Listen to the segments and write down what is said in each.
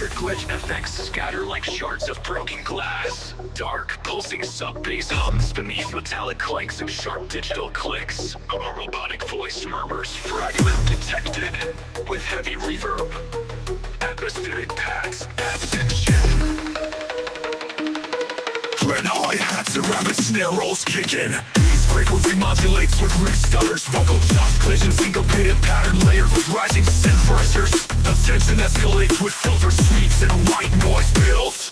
textured glitch effects scatter like shards of broken glass. Dark, pulsing sub-bass hums beneath metallic clanks and sharp digital clicks. A robotic voice murmurs, fragment detected, with heavy reverb. Atmospheric pads add tension. When hi-hats and rabbit snare rolls kick in, these frequency modulates with rich stutters, vocal chops, collisions, syncopated pattern layered with rising synthesizers. The tension escalates with filter sweeps and white noise builds.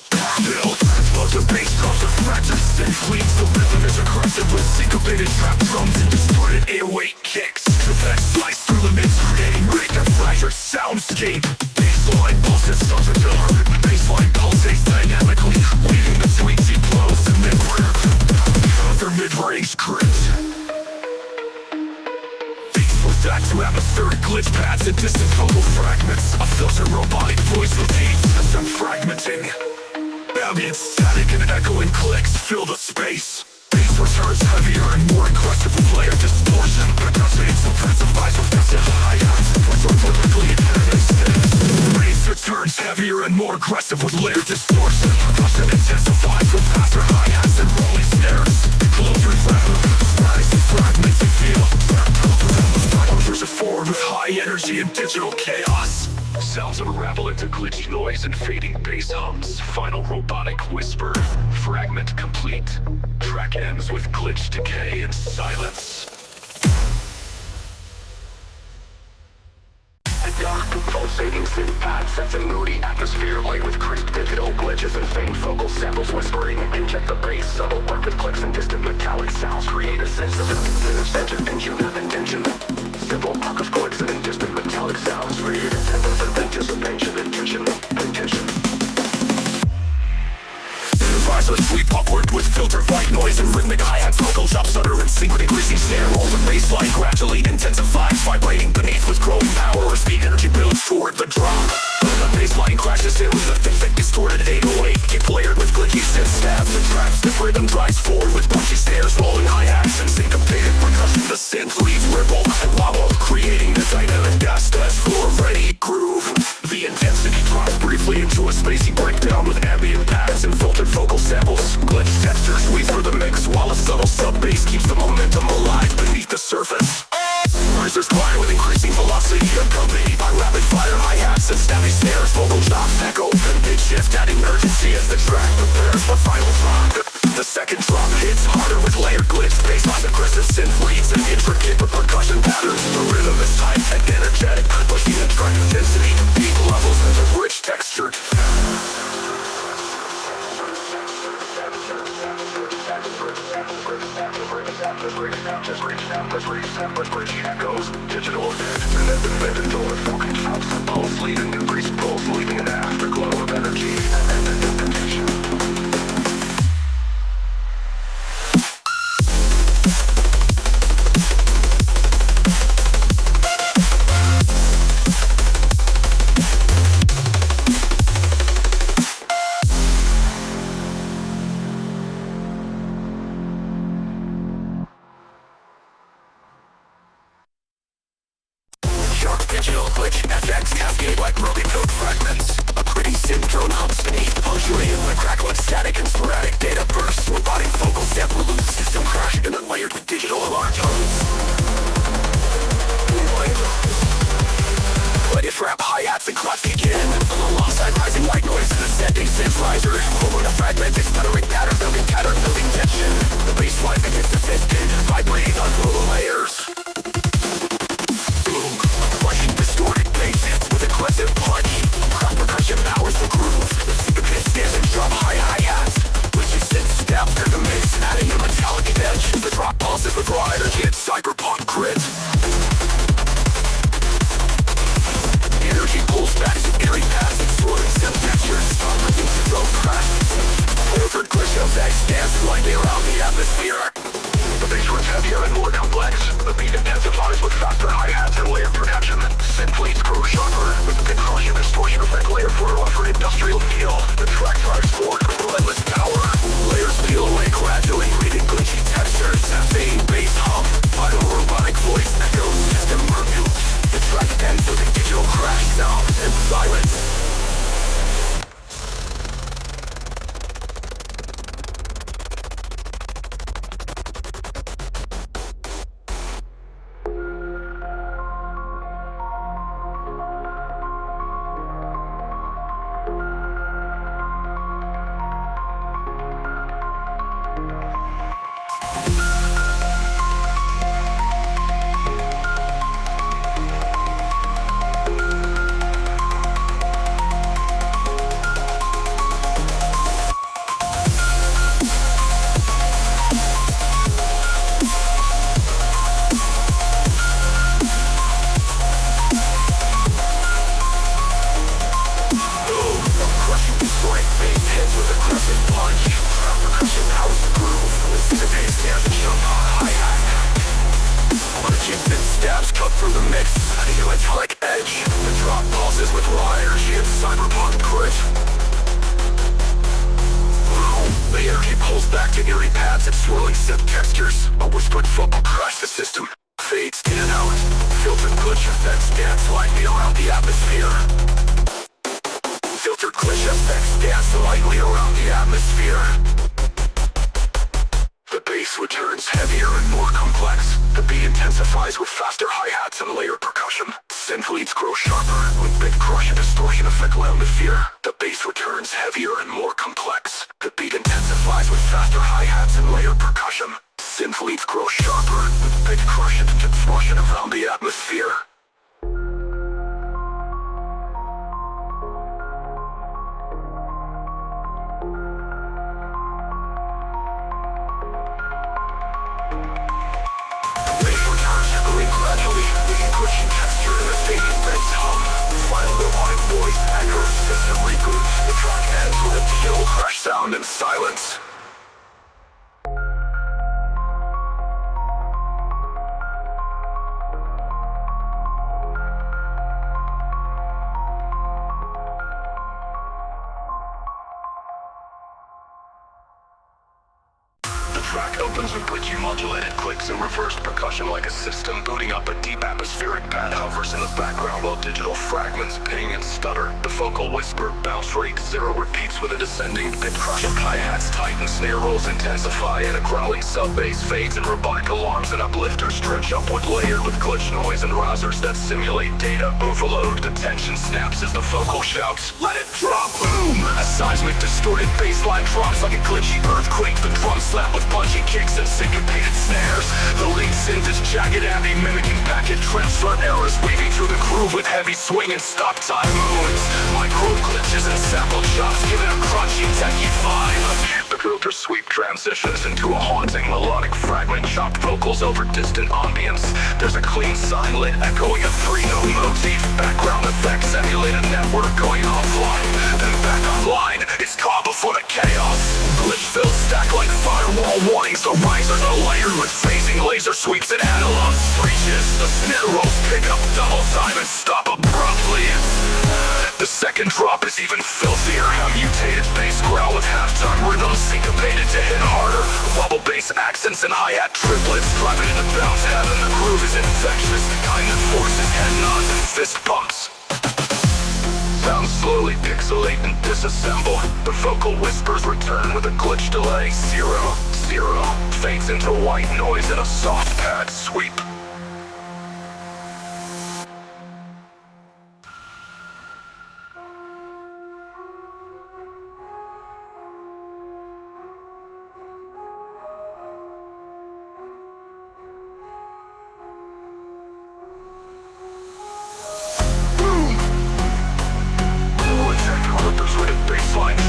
Loads of bass drops and fractures, synth cleans. The rhythm is aggressive with syncopated trap drums and distorted 808 kicks. Effects slice through the mids, creating rigged and fractured soundscape. Bassline pulses starts with the harmonic. Bassline pulsates dynamically, weaving between deep lows and mid-order. Other mid-range crypt. Back to atmospheric glitch pads and distant vocal fragments. A filtered robotic voice repeats as I'm fragmenting. Ambient static and echoing clicks fill the space. Bass returns heavier and more aggressive with layered distortion. Percussion intensifies with massive hi-hats and puts vertically instead. Bass returns heavier and more aggressive with layered distortion. Percussion intensifies with faster hi-hats and rolling snares. Closer rise and fragments and feel. Push it forward with high energy and digital chaos. Sounds unravel into glitchy noise and fading bass hums. Final robotic whisper. Fragment complete. Track ends with glitch decay and silence. Dark, pulsating synth pad sets a moody atmosphere light with crisp digital glitches and faint vocal samples whispering. Inject the bass, subtle work with clicks and distant metallic sounds create a sense of tension and tension. Simple arc of clicks and distant metallic sounds create a sense of anticipation and tension. Synthesizers sweep upward with filtered white noise and rhythmic hi-hats, vocal chops, stutter and sync with increasing snare roll. The bassline gradually intensifies, vibrating beneath with growing power as the energy builds toward the drop. The bassline crashes in with a thick distorted 808 kick layered with glitchy synth stabs and traps. The rhythm drives forward with punchy snares, rolling hi-hats and syncopated percussion. The synth leaves ripple and wobble, creating a dynamic gas-fed floor-ready groove. The intensity drops briefly into a spacey breakdown with ambient pads and filtered vocal samples. Glitch textures weave through the mix while a subtle sub-bass keeps the momentum alive beneath the surface. Risers climb with increasing velocity, accompanied by rapid-fire hi-hats and snappy snares. Vocal chops echo and pitch shift, adding urgency as the track prepares for final drop. The second drop hits harder with layered glitch, bassline aggressive synth leads and intricate percussion patterns. The rhythm is tight and energetic, pushing the track intensity to peak levels and a rich texture. Echoes, digital effect, and then the door, focus, pulse leading, increased pulse, leaving ends with aggressive punch. Percussion powers the groove. Listen to bass snare and jump on hi-hat. Punches and stabs cut through the mix, adding a metallic edge. The drop pulses with wire, she hits cyberpunk grit. The energy pulls back to eerie pads and swirling synth textures. A whispered vocal crash the system fades in and out. Filtered glitch effects dance lightly around the atmosphere. Filtered glitch effects dance lightly around the atmosphere. The bass returns heavier and more complex. The beat intensifies with faster hi-hats and layered percussion. Synth leads grow sharper, with bit crush and distortion effect loud with fear. The bass returns heavier and more complex. The beat intensifies with faster hi-hats and layered percussion. Synth leads grow sharper, with bit crush and distortion around the atmosphere. Sound and silence. The track opens with glitchy modulated clicks and reversed percussion like a system booting up a deep atmospheric pad hovers in the background while digital fragments ping and stutter. The vocal whisper bounce rate 0 repeats with a descending bit crush. Hi-hats tighten, snare rolls intensify, and a growling sub-bass fades and robotic alarms and uplifters stretch upward layered with glitch noise and risers that simulate data overload. The tension snaps as the vocal shouts, "Let it drop!" Boom! A seismic distorted bass line drops like a glitchy earthquake. The drums slap with punchy kicks and syncopated snares. The lead synth is jagged ambi mimicking packet transfer errors, weaving through the groove with heavy swing and stop time movements. Micro glitches and sample chops give it a crunchy techy vibe. The filter sweep transitions into a haunting melodic fragment, chopped vocals over distant ambience. There's a clean silent echoing a 3-note motif. Background effects emulate a network going offline, then back online. It's calm before the chaos. Glitch fills stack like firewall warnings. The risers are layered with phasing laser sweeps and analog screeches. The snare rolls pick up double time and stop abruptly. The second drop is even filthier. A mutated bass growl with halftime rhythm syncopated to hit harder. Wobble bass accents and hi-hat triplets driving into bounce heaven. The groove is infectious, the kind that forces head nods and fist bumps. Sounds slowly pixelate and disassemble. The vocal whispers return with a glitch delay. 0, 0 fades into white noise and a soft pad sweep.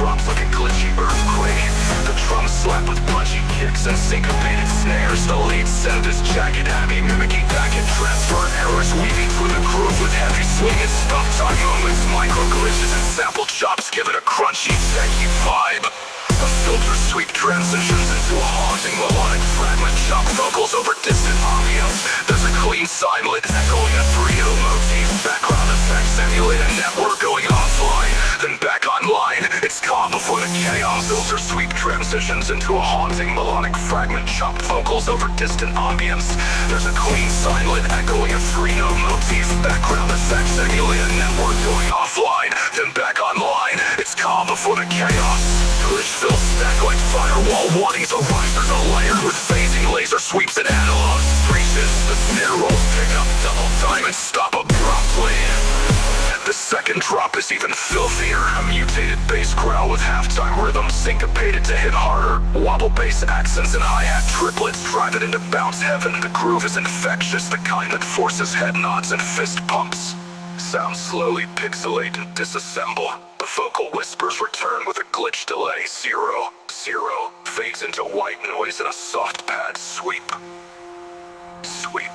Drops like a glitchy earthquake. The drums slap with punchy kicks and syncopated snares. The lead synth is jagged ambi mimicking packet transfer errors, weaving through the groove with heavy swing and stop time moments. Micro glitches and sample chops give it a crunchy, techy vibe. A filter sweep transitions into a haunting melodic fragment, chop vocals over distant ambience. There's a clean silent echoing a 3-note motif. Background effects emulate a network going offline, then back online. It's calm before the chaos. Filter sweep transitions into a haunting melodic fragment, chopped vocals over distant ambience. There's a clean silent echoing a 3-note motif. Background effects emulate a network going offline, then back online. It's calm before the chaos. Glitch fills stack like firewall warnings. The risers are layered with phasing laser sweeps and analog screeches. The snare rolls pick up double time and stop abruptly. The second drop is even filthier. A mutated bass growl with halftime rhythm syncopated to hit harder. Wobble bass accents and hi-hat triplets drive it into bounce heaven. The groove is infectious, the kind that forces head nods and fist pumps. Sounds slowly pixelate and disassemble. The vocal whispers return with a glitch delay. 0, 0 fades into white noise and a soft pad sweep. Sweep.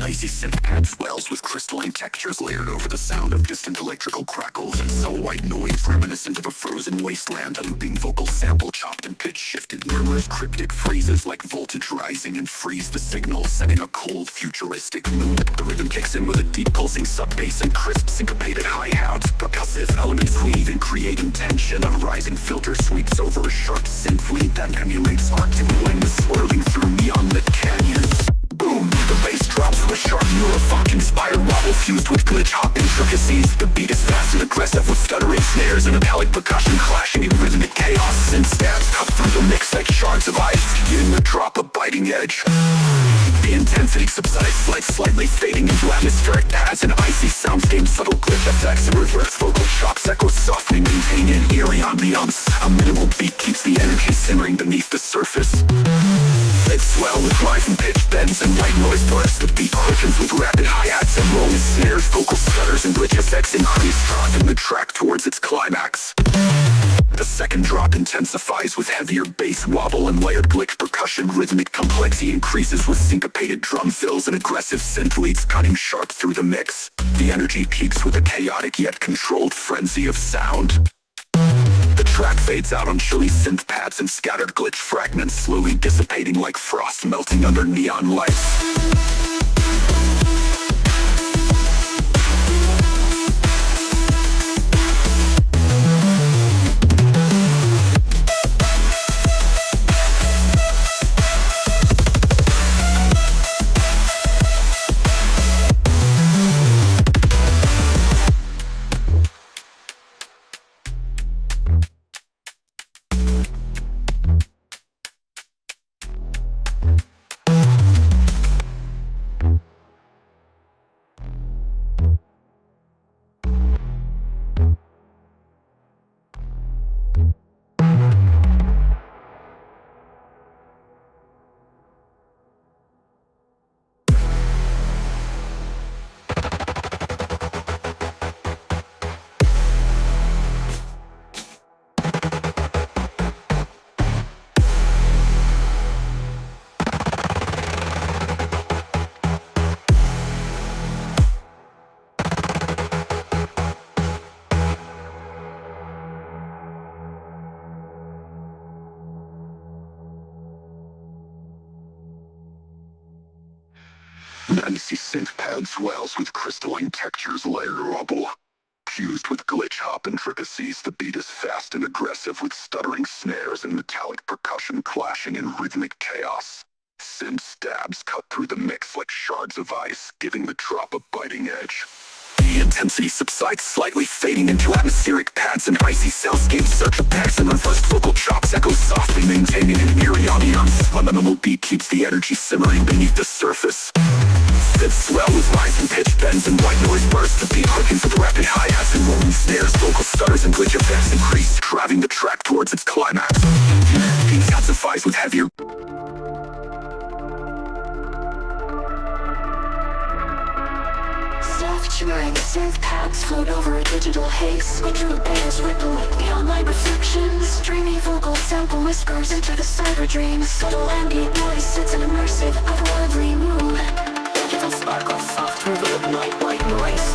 icy synth pad swells with crystalline textures layered over the sound of distant electrical crackles and so white noise reminiscent of a frozen wasteland. A looping vocal sample chopped and pitch shifted murmurs cryptic phrases like voltage rising and freeze the signal, setting a cold futuristic mood. The rhythm kicks in with a deep pulsing sub-bass and crisp syncopated hi-hats. Percussive elements weave and creating tension. A rising filter sweeps over a sharp synth lead that emulates Arctic winds swirling through neon-lit canyons. Boom! The bass drops with a sharp neurofunk-inspired wobble fused with glitch hop intricacies. The beat is fast and aggressive with stuttering snares and metallic percussion clashing in rhythmic chaos. Synth stabs cut through the mix like shards of ice, giving the drop a biting edge. The intensity subsides, light slightly fading into atmospheric pads and icy soundscapes. Subtle glitch effects and reverse vocal chops echo softly, maintaining an eerie ambiance. A minimal beat keeps the energy simmering beneath the surface. They swell with rising pitch bends and white noise bursts. The beat quickens with rapid hi-hats and rolling snares. Vocal stutters and glitch effects increase, driving the track towards its climax. The second drop intensifies with heavier bass wobble and layered glitch percussion. Rhythmic complexity increases with syncopated drum fills and aggressive synth leads cutting sharp through the mix. The energy peaks with a chaotic yet controlled frenzy of sound. The track fades out on chilly synth pads and scattered glitch fragments, slowly dissipating like frost melting under neon lights. Icy synth pad swells with crystalline textures layered rubble. Fused with glitch hop intricacies, the beat is fast and aggressive with stuttering snares and metallic percussion clashing in rhythmic chaos. Synth stabs cut through the mix like shards of ice, giving the drop a biting edge. The intensity subsides, slightly fading into atmospheric pads and icy soundscapes. Search effects and reversed vocal chops echo softly, maintaining an eerie ambiance. A minimal beat keeps the energy simmering beneath the surface. Synths swell with rising pitch bends and white noise bursts. The beat quickens with rapid hi-hats and rolling snares. Vocal stutters and glitch effects increase, driving the track towards its climax. Beat intensifies with heavier shimmering synth pads float over a digital haze. Intro bands ripple like neon light reflections. Dreamy vocal sample whispers into the cyber dream. Subtle ambient noise sets an immersive, otherworldly mood. Digital sparkle, soft reverb, light white noise.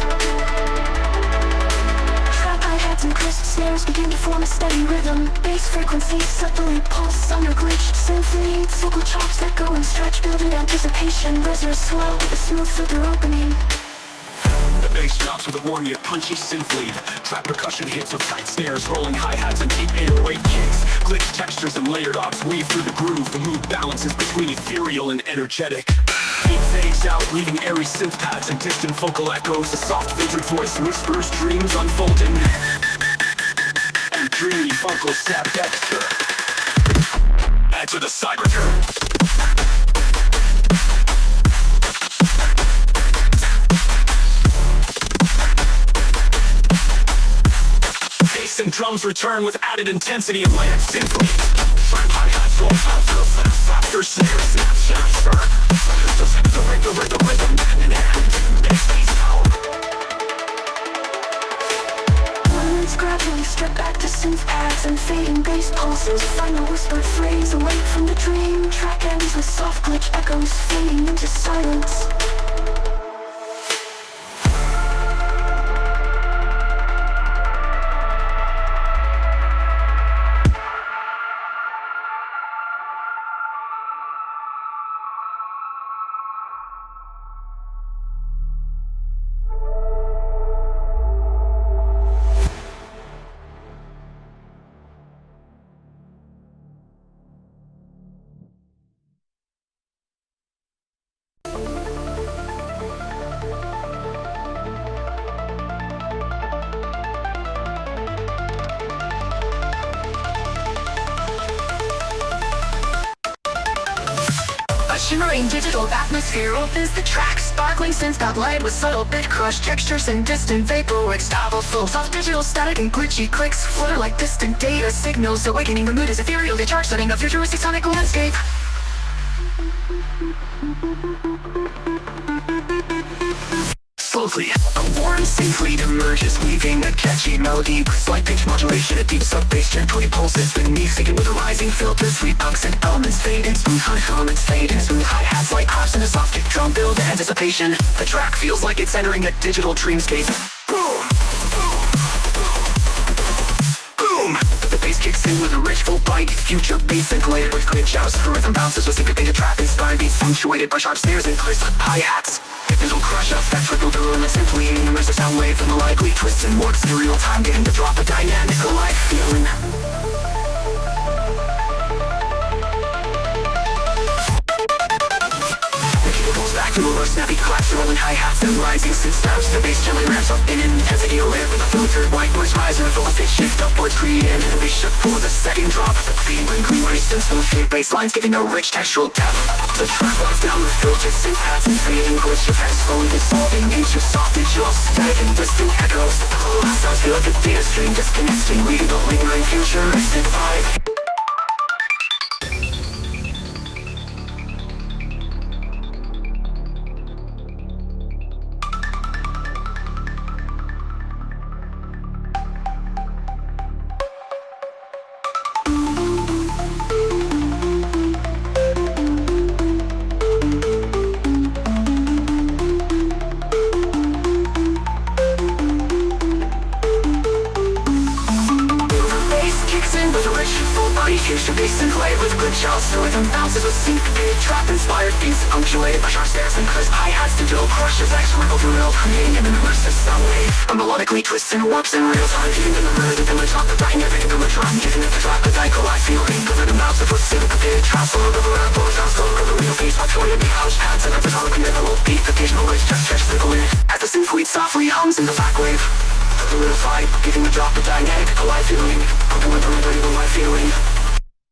Trap hi-hats and crisp snares begin to form a steady rhythm. Bass frequencies subtly pulse under glitched synth leads. Vocal chops that go and stretch, building anticipation. Resonors swell with a smooth filter opening. The bass drops with a warm yet punchy synth lead. Trap percussion hits with tight snares, rolling hi-hats and deep 808 kicks. Glitch textures and layered ops weave through the groove. The mood balances between ethereal and energetic. Beat fades out, leaving airy synth pads and distant vocal echoes. A soft filtered voice whispers dreams unfolding. And dreamy vocal sap texture add to the cyber turn. And drums return with added intensity and layered synth leads. Hi-hats roll faster snares, snap the rhythm and Elements gradually strip back to synth pads and fading bass pulses. Final whispered phrase awake from the dream. Track ends with soft glitch echoes fading into silence. shimmering digital atmosphere opens the track. Sparkling synth-pop light with subtle bit crush textures and distant vaporwave style full. Soft digital static and glitchy clicks flutter like distant data signals. Awakening the mood is ethereal, the charge setting a futuristic sonic landscape. Slowly, a warm synth lead emerges, weaving a catchy melody with slight pitch modulation. A deep sub-bass gently pulses beneath, syncing with a rising filter. Sweet punks and elements fade in, smooth comments fade in, smooth hi-hats like harps and a soft kick drum build anticipation. The track feels like it's entering a digital dreamscape. Boom! Boom! The bass kicks in with a rich full bite, future bass and layered with glitch shouts. The rhythm bounces with syncopated trap inspired beats punctuated by sharp snares and crisp hi-hats. Hypnotal crush effects ripple through and simply immersive sound wave and likely twists and warps in real time, getting to drop a dynamic alive feeling. Goes back to a snappy claps, rolling hi-hats and rising synth snaps. The bass gently ramps up in intensity, layered with a filtered white noise rise and a velocity shift upwards, creating animation for the second drop. The clean green resistance from the fade bass lines, giving a rich textural depth. The track lies down with filtered synth hats and fading glitch effects, slowly dissolving into soft digital static and distant echoes. The last sounds feel like a data stream disconnecting, leaving a lingering futuristic vibe. Future bass and play with glitch shouts. The rhythm bounces with syncopated trap inspired beats, punctuated by sharp snares and crisp hi-hats. Digital crush effects ripple through real, creating an immersive sound wave. A melodically twists and warps in real time, giving them the rhythm and top the dynamic drum, giving it the drop a dicholife feeling. The rhythm bounces with syncopated traps, all over the rap, all sounds slow, the real bass punctuated by house pads and a photonic envelope beat. Occasional glitch just stretch the in as the synth lead softly hums in the back wave. The real vibe, giving the drop a dynamic alive feeling, pumping with the rhythm alive feeling.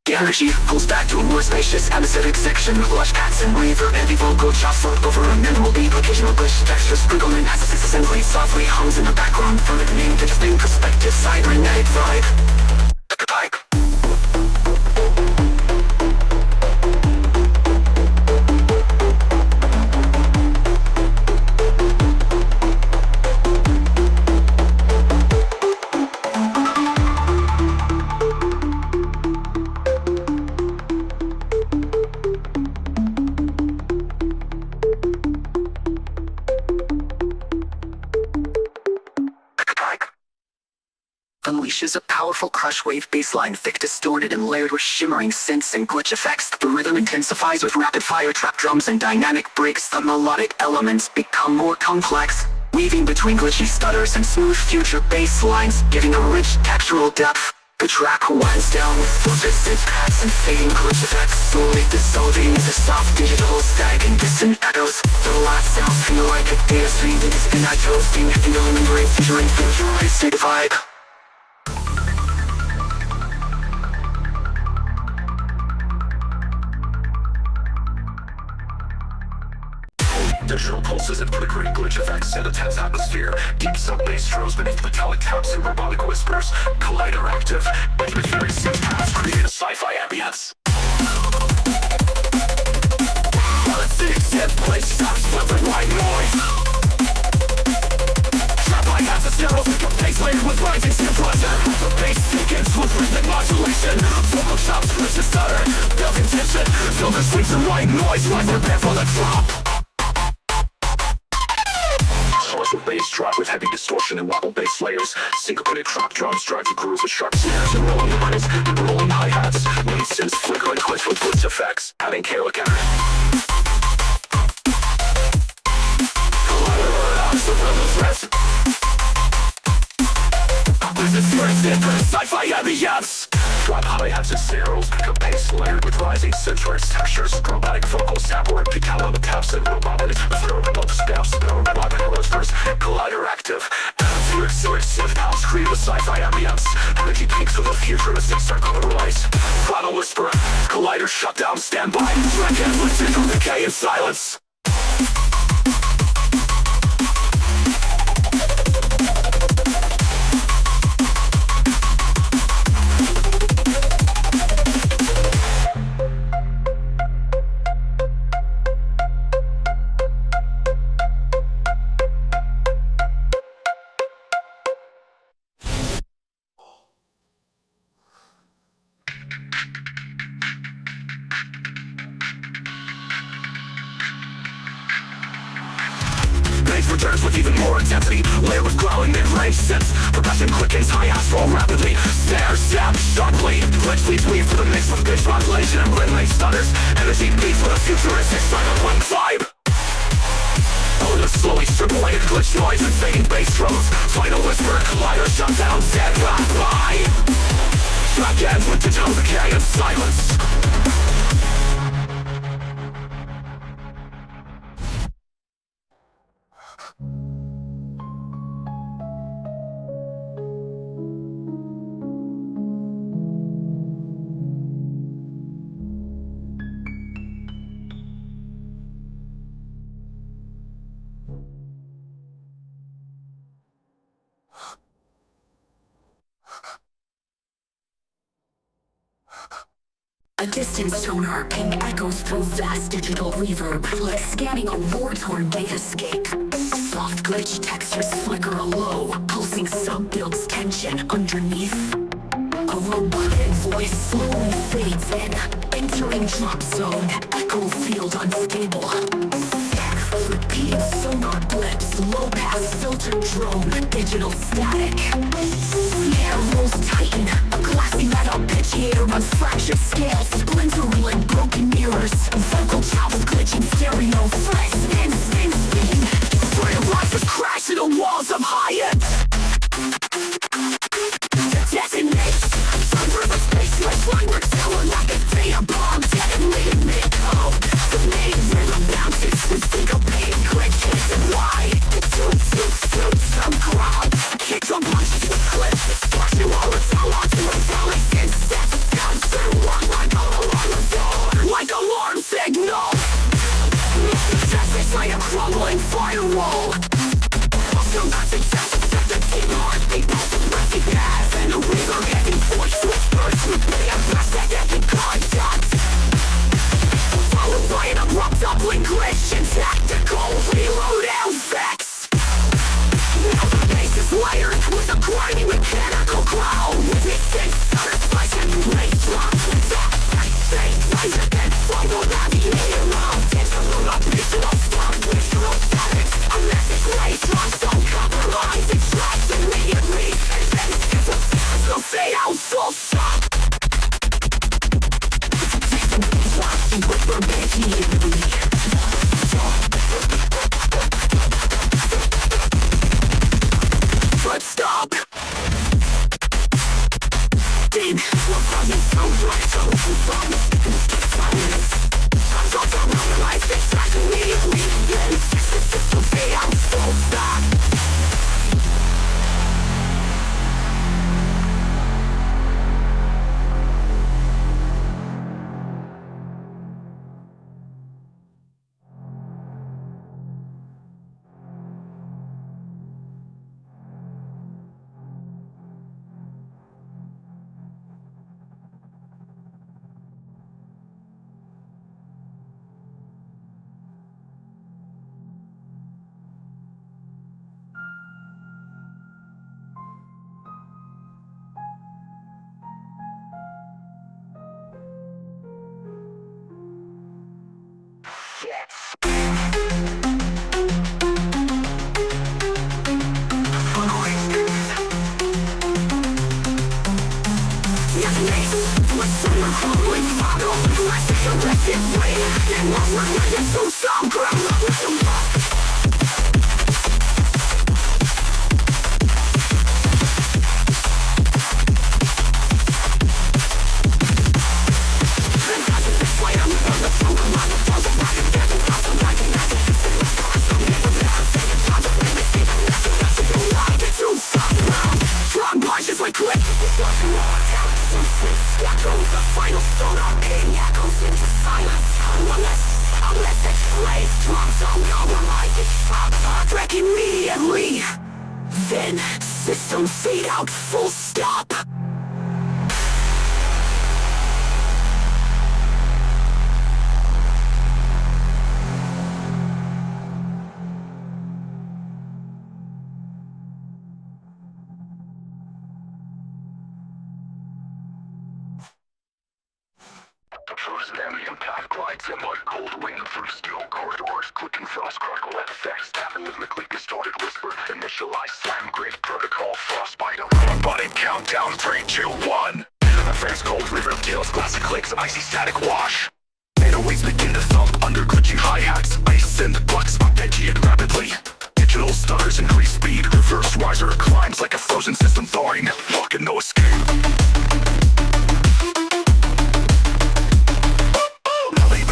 The energy pulls back to a more spacious anesthetic section with lush pads and reverb and vocal chops over a minimal beat. Occasional glitch textures sprinkle in as the synth assembly softly hums in the background, furthering the distinct perspective cybernetic vibe. Pipe. Unleashes a powerful crush wave bassline, thick, distorted, and layered with shimmering synths and glitch effects. The rhythm intensifies with rapid-fire trap drums and dynamic breaks. The melodic elements become more complex, weaving between glitchy stutters and smooth future bass lines, giving a rich textural depth. The track winds down with filtered synth pads and fading glitch effects, slowly dissolving into soft digital static and distant echoes. The last sounds feel like a data stream that is in echoes, being a lingering futuristic vibe. Digital pulses and flickering glitch effects in a tense atmosphere. Deep sub-bass throws beneath metallic taps and robotic whispers. Collider active, with very synth paths create a sci-fi ambience. While it's synth place stops filtering white noise. Trap hi-hats and stereos pick up bass layered with rising synth pressure. The bass thickens with rhythmic modulation. Vocal chops push the stutter, building tension. Filter sweeps and white noise, rise and prepare for the drop. With bass drop with heavy distortion and wobble bass layers. Syncopated trap drums drive the grooves with sharp snares and rolling lines and rolling hi-hats. Lead synths flicker and glitch with glitch effects, adding chaotic energy. With this first sci-fi ambience. Drop hi-hats and snares, pick up bass layered with rising synth textures. Chromatic vocal sample and pick taps and robotic. Throw above the steps, no robotic whispers. Collider active. Swift house create a sci-fi ambience. Energy peaks of the futuristic circular rise. Final whisper, collider shut down, stand by. Track and listen from decay in silence. Returns with even more intensity, layered with growling mid-range synths. Percussion quickens, high-hats roll rapidly. Snare, stab, sharply. Glitch leads weave for the mix with pitch modulation and blend late stutters. Energy beats with a futuristic silent vibe. Oh, the slowly strip-away glitch noise and fading bass drums. Final whisper, collider shut down, dead rock by. Track ends with digital decay and silence. A distant sonar ping echoes through vast digital reverb, like scanning a war-torn datascape. Soft glitch textures flicker low, pulsing sub builds tension underneath. A robotic voice slowly fades in, entering drop zone, echo field unstable. Repeating sonar blips, low-pass filter drone, digital static. Snare rolls tighten, a glassy metal pitchiator runs fractured scales, splintering like broken mirrors. Vocal chops glitching stereo, fresh spin, spin, spin. Real life is crashing the walls of high-end. Detonate, thunder of a space like fireworks, tower like a data bomb, detonating mid-code. The main rhythm bounces, we think of pain, quick kicks and why. Suits, some crowd. Kicks on punches with clips, destruction while it's all onto a balance. Instead, comes through one like a alarm door, like alarm signal. Justice like a crumbling firewall. Also not successful, just a team heart, they both aggressive gas. And a river heading voice whispers with me, a plastic epic contact. Followed by an abrupt doubling glitch and tactical reload effects. Now the base is layered with a grimy mechanical growl. Resistance, satisfaction, race drops with that. Fake laser and follow that the hero. Digital up, visual stop, visual status. Unless it's race drops, don't compromise. Extract immediately. And then it's a fast, no fade out, full stop. With the immediately. But stop. Dean, we're running so right, so fun. Silence. I'm going to realize this track immediately. Then, to be out, full stop. out, full stop. The frozen ambient path glides in like cold wind through steel corridors. Clicking frost crackle effects, tapping rhythmically distorted whisper. Initialize slam grade protocol, frostbite. Robotic countdown, 3, 2, 1. The fans cold river tails, classic clicks, icy static wash. 808s begin to thump under glitchy hi-hats. Ice and bucks arpeggiate rapidly. Digital stutters increase speed. Reverse riser climbs like a frozen system thawing. Walking no escape.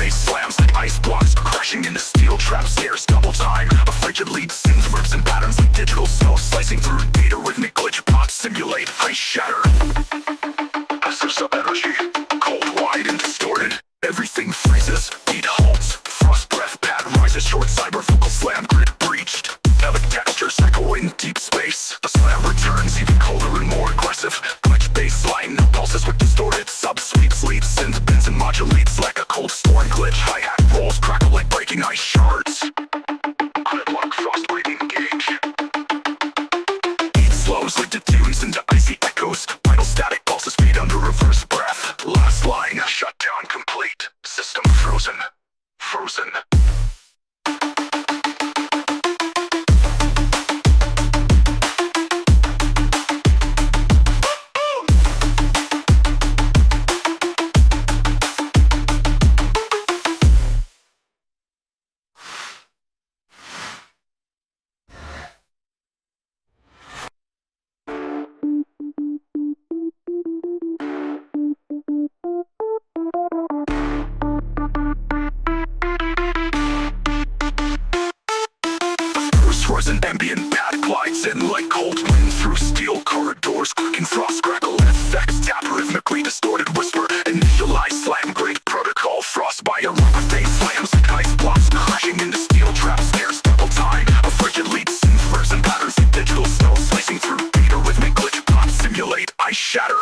Slams like ice blocks, crashing into steel traps, snares double time. A frigid lead sends rips and patterns like digital snow, slicing through data rhythmic glitch pops simulate ice shatter. Assess of energy, cold, wide, and distorted. Everything freezes, beat halts, frost breath pad rises, short cyber vocal slam grid breached. Metallic textures echo in deep space. The slam returns even colder and more aggressive. Glitch baseline pulses with distorted sub-sweeps, leads, synth bends and modulates like a cold storm glitch. Hi-hat rolls crackle like breaking ice shards. Gridlock frostbite engage. Beat slows like tunes into icy echoes. Vital static pulses fade under reverse breath. Last line, shutdown complete. System frozen. Frozen. Frozen ambient pad glides in like cold wind through steel corridors. Clicking frost crackle effects, tap rhythmically distorted whisper. Initialize slam grade protocol, frostbite aroma face slams like ice blocks, crashing into steel traps, snares double time. A frigid lead synths and patterns like digital snow, slicing through data rhythmic glitch pops simulate ice shatter.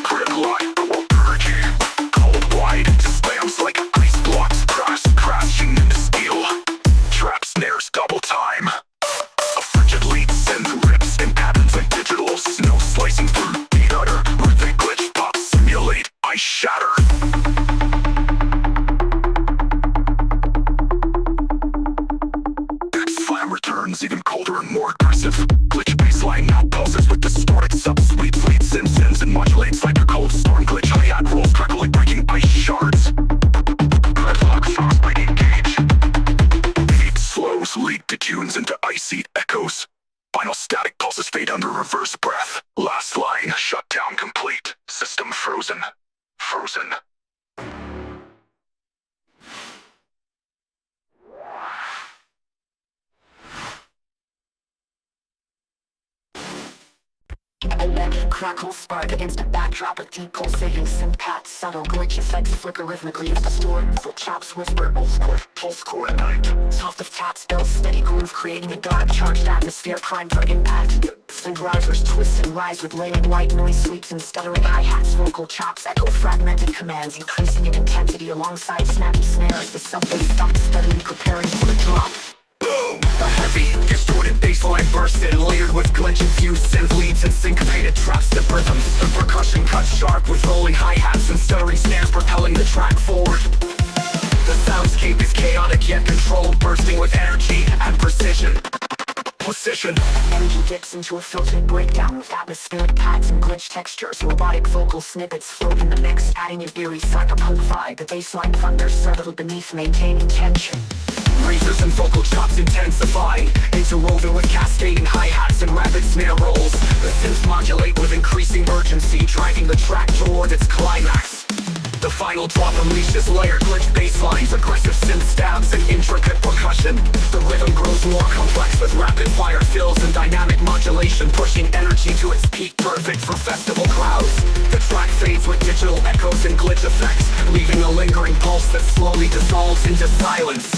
Gridlock energy, cold wide, slams like ice blocks, crashing into steel trap snares double time. A frigid lead synth rips and patterns like digital snow, slicing through beat utter rhythmic glitch pop simulate ice shatter. Slam returns even colder and more aggressive. Glitch baseline now pulses with distorted sub-sweep lead synths and modulates like a cold storm glitch. Hi-hat rolls crackle like breaking ice shards. Gridlock frostbite engage. Slows lead to tunes into icy echoes. Final static pulses fade under reverse breath. Last line, shutdown complete. System frozen. Frozen. Electric crackle spark against a backdrop of deep pulsating synth pads. Subtle glitch effects flicker rhythmically as the storm full chops whisper. Pulse core at night. Soft of taps builds steady groove, creating a dark charged atmosphere primed for impact. Synth risers twist and rise with laying white noise sweeps and stuttering hi-hats. Vocal chops echo fragmented commands, increasing in intensity alongside snappy snares. The sub-bass thumps steadily preparing for the drop. Boom! The heavy, distorted bassline bursts in, layered with glitch-infused synth leads and syncopated traps to rhythms. The percussion cuts sharp with rolling hi-hats and stuttering snares propelling the track forward. The soundscape is chaotic yet controlled, bursting with energy and precision. Position. Energy dips into a filtered breakdown with atmospheric pads and glitch textures. Robotic vocal snippets float in the mix, adding an eerie cyberpunk vibe. The bassline thunders settle beneath, maintaining tension. Razors and vocal chops intensify, interwoven with cascading hi-hats and rapid snare rolls. The synths modulate with increasing urgency, driving the track toward its climax. The final drop unleashes layered glitch basslines, aggressive synth stabs, and intricate percussion. The rhythm grows more complex with rapid fire fills and dynamic modulation, pushing energy to its peak, perfect for festival crowds. The track fades with digital echoes and glitch effects, leaving a lingering pulse that slowly dissolves into silence.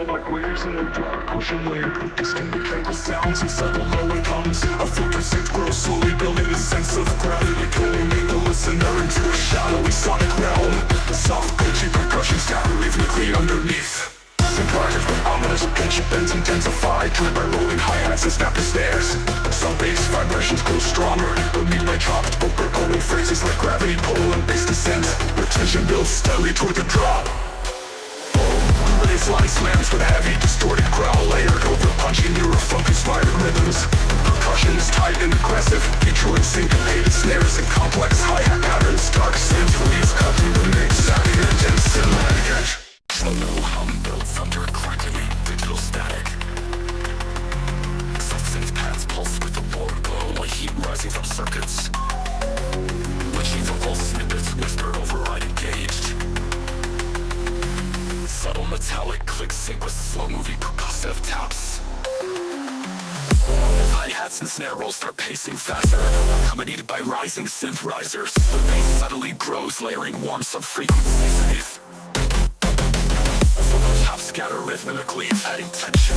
crowd like waves in a dark ocean wave. Distinct mechanical sounds and subtle low comes. A filter synth grows slowly, building a sense of gravity, pulling the listener into a shadowy sonic realm. The soft, glitchy percussion scatter rhythmically underneath. Synthesizers with ominous pitch bends intensify, joined by rolling hi-hats and snap snares. Some bass vibrations grow stronger, beneath by chopped overcoding phrases like gravity pull and bass descent. The tension builds steadily toward the drop. The bassline slams with a heavy, distorted growl layered over punchy neurofunk-inspired rhythms. Percussion is tight and aggressive, featuring syncopated snares and complex hi-hat patterns. Dark synth waves cut through the mix, sounding intense cinematic edge. Slow hum built thunder crackling, digital static. Soft synth pads pulse with the warm glow, like heat rising from circuits. Glitchy vocal snippets whisper override engaged. Subtle metallic clicks sync with slow-moving percussive taps. Hi-hats and snare rolls start pacing faster, accompanied by rising synth risers. The bass subtly grows, layering warm sub-frequencies. Chops scatter rhythmically, adding tension.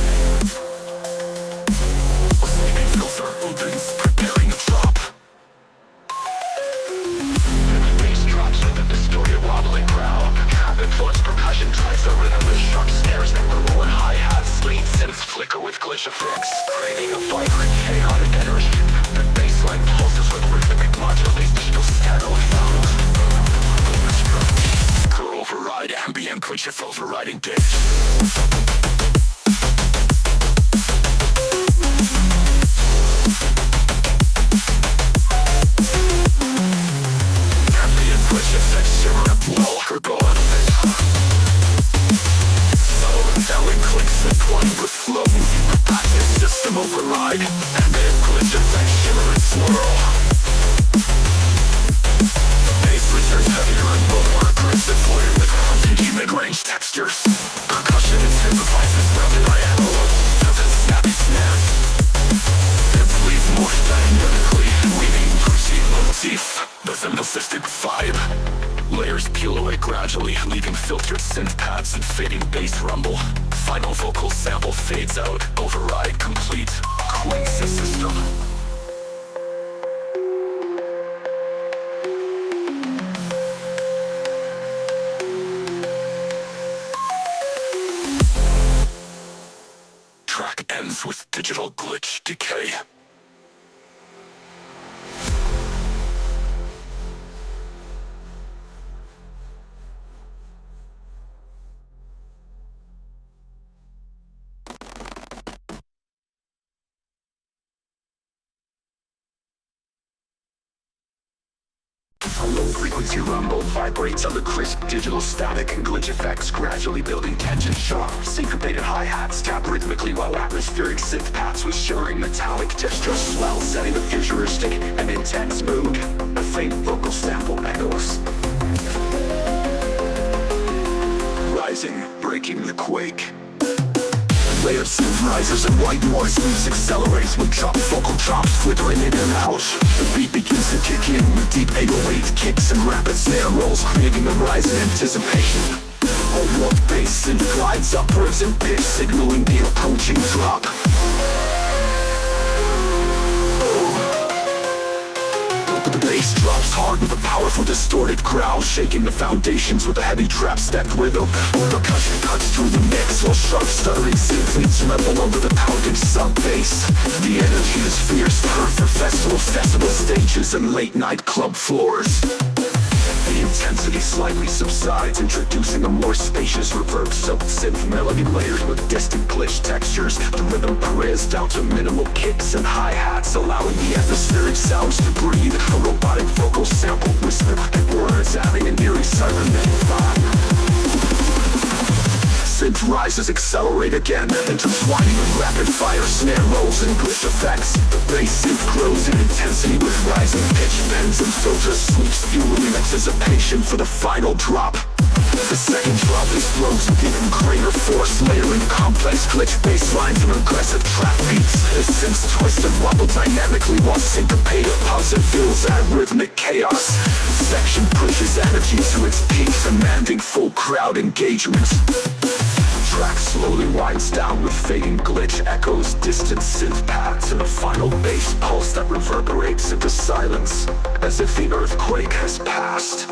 A sleeping filter opens, preparing a drop. Bass drops with a distorted, wobbling growl. Influenced percussion drives the rhythm with sharp snares that were rolling hi-hats. Lead synths flicker with glitch effects, creating a vibrant, chaotic energy. The bassline pulses with rhythmic modulates digital static sounds. Override ambient glitch overriding ditch. Ambient glitch effects shimmer up well, or go on a bit. Subtle and selling clicks entwined with flow. Passive system override. Ambient glitch effects shimmer and swirl. Bass returns heavier and more aggressive, playing with funky mid-range textures. Percussion intensifies rapid analog of the snappy snares. Synths leave more dynamically, weaving proceed motif. The synesthetic vibe. Layers peel away gradually, leaving filtered synth pads and fading bass rumble. Final vocal sample fades out, override complete. Quincy system. Track ends with digital glitch decay. A low-frequency rumble vibrates on the crisp digital static and glitch effects, gradually building tension. Sharp, syncopated hi-hats tap rhythmically while atmospheric synth pads with shivering metallic texture swell, setting a futuristic and intense mood. A faint vocal sample echoes, rising, breaking the quake. Layered synth risers and white noise loops accelerates with chopped vocal chops flickering in and out. The beat begins to kick in with deep 808 kicks and rapid snare rolls, creating a rise in anticipation. A warped bass synth glides upwards in pitch, signaling the approaching drop. The bass drops hard with a powerful distorted growl, shaking the foundations with a heavy trap-stepped rhythm. Percussion cuts through the mix while sharp stuttering synth leads level over the pounding sub-bass. The energy is fierce, perfect festival stages and late-night club floors. The intensity slightly subsides, introducing a more spacious reverb-soaked synth melody layered with distant glitch textures. The rhythm parays down to minimal kicks and hi-hats, allowing the atmospheric sounds to breathe. A robotic vocal sample whisper and words, adding an eerie cybernetic vibe. Synth rises accelerate again, intertwining with rapid-fire snare rolls and glitch effects. The bass synth grows in intensity with rising pitch bends and filter sweeps, fueling anticipation for the final drop. The second drop explodes with even greater force, layering complex glitch bass lines and aggressive trap beats. The synths twist and wobble dynamically while syncopated pulse and fills that rhythmic chaos. The section pushes energy to its peak, demanding full crowd engagement. track slowly winds down with fading glitch echoes, distant synth paths, and a final bass pulse that reverberates into silence, as if the earthquake has passed.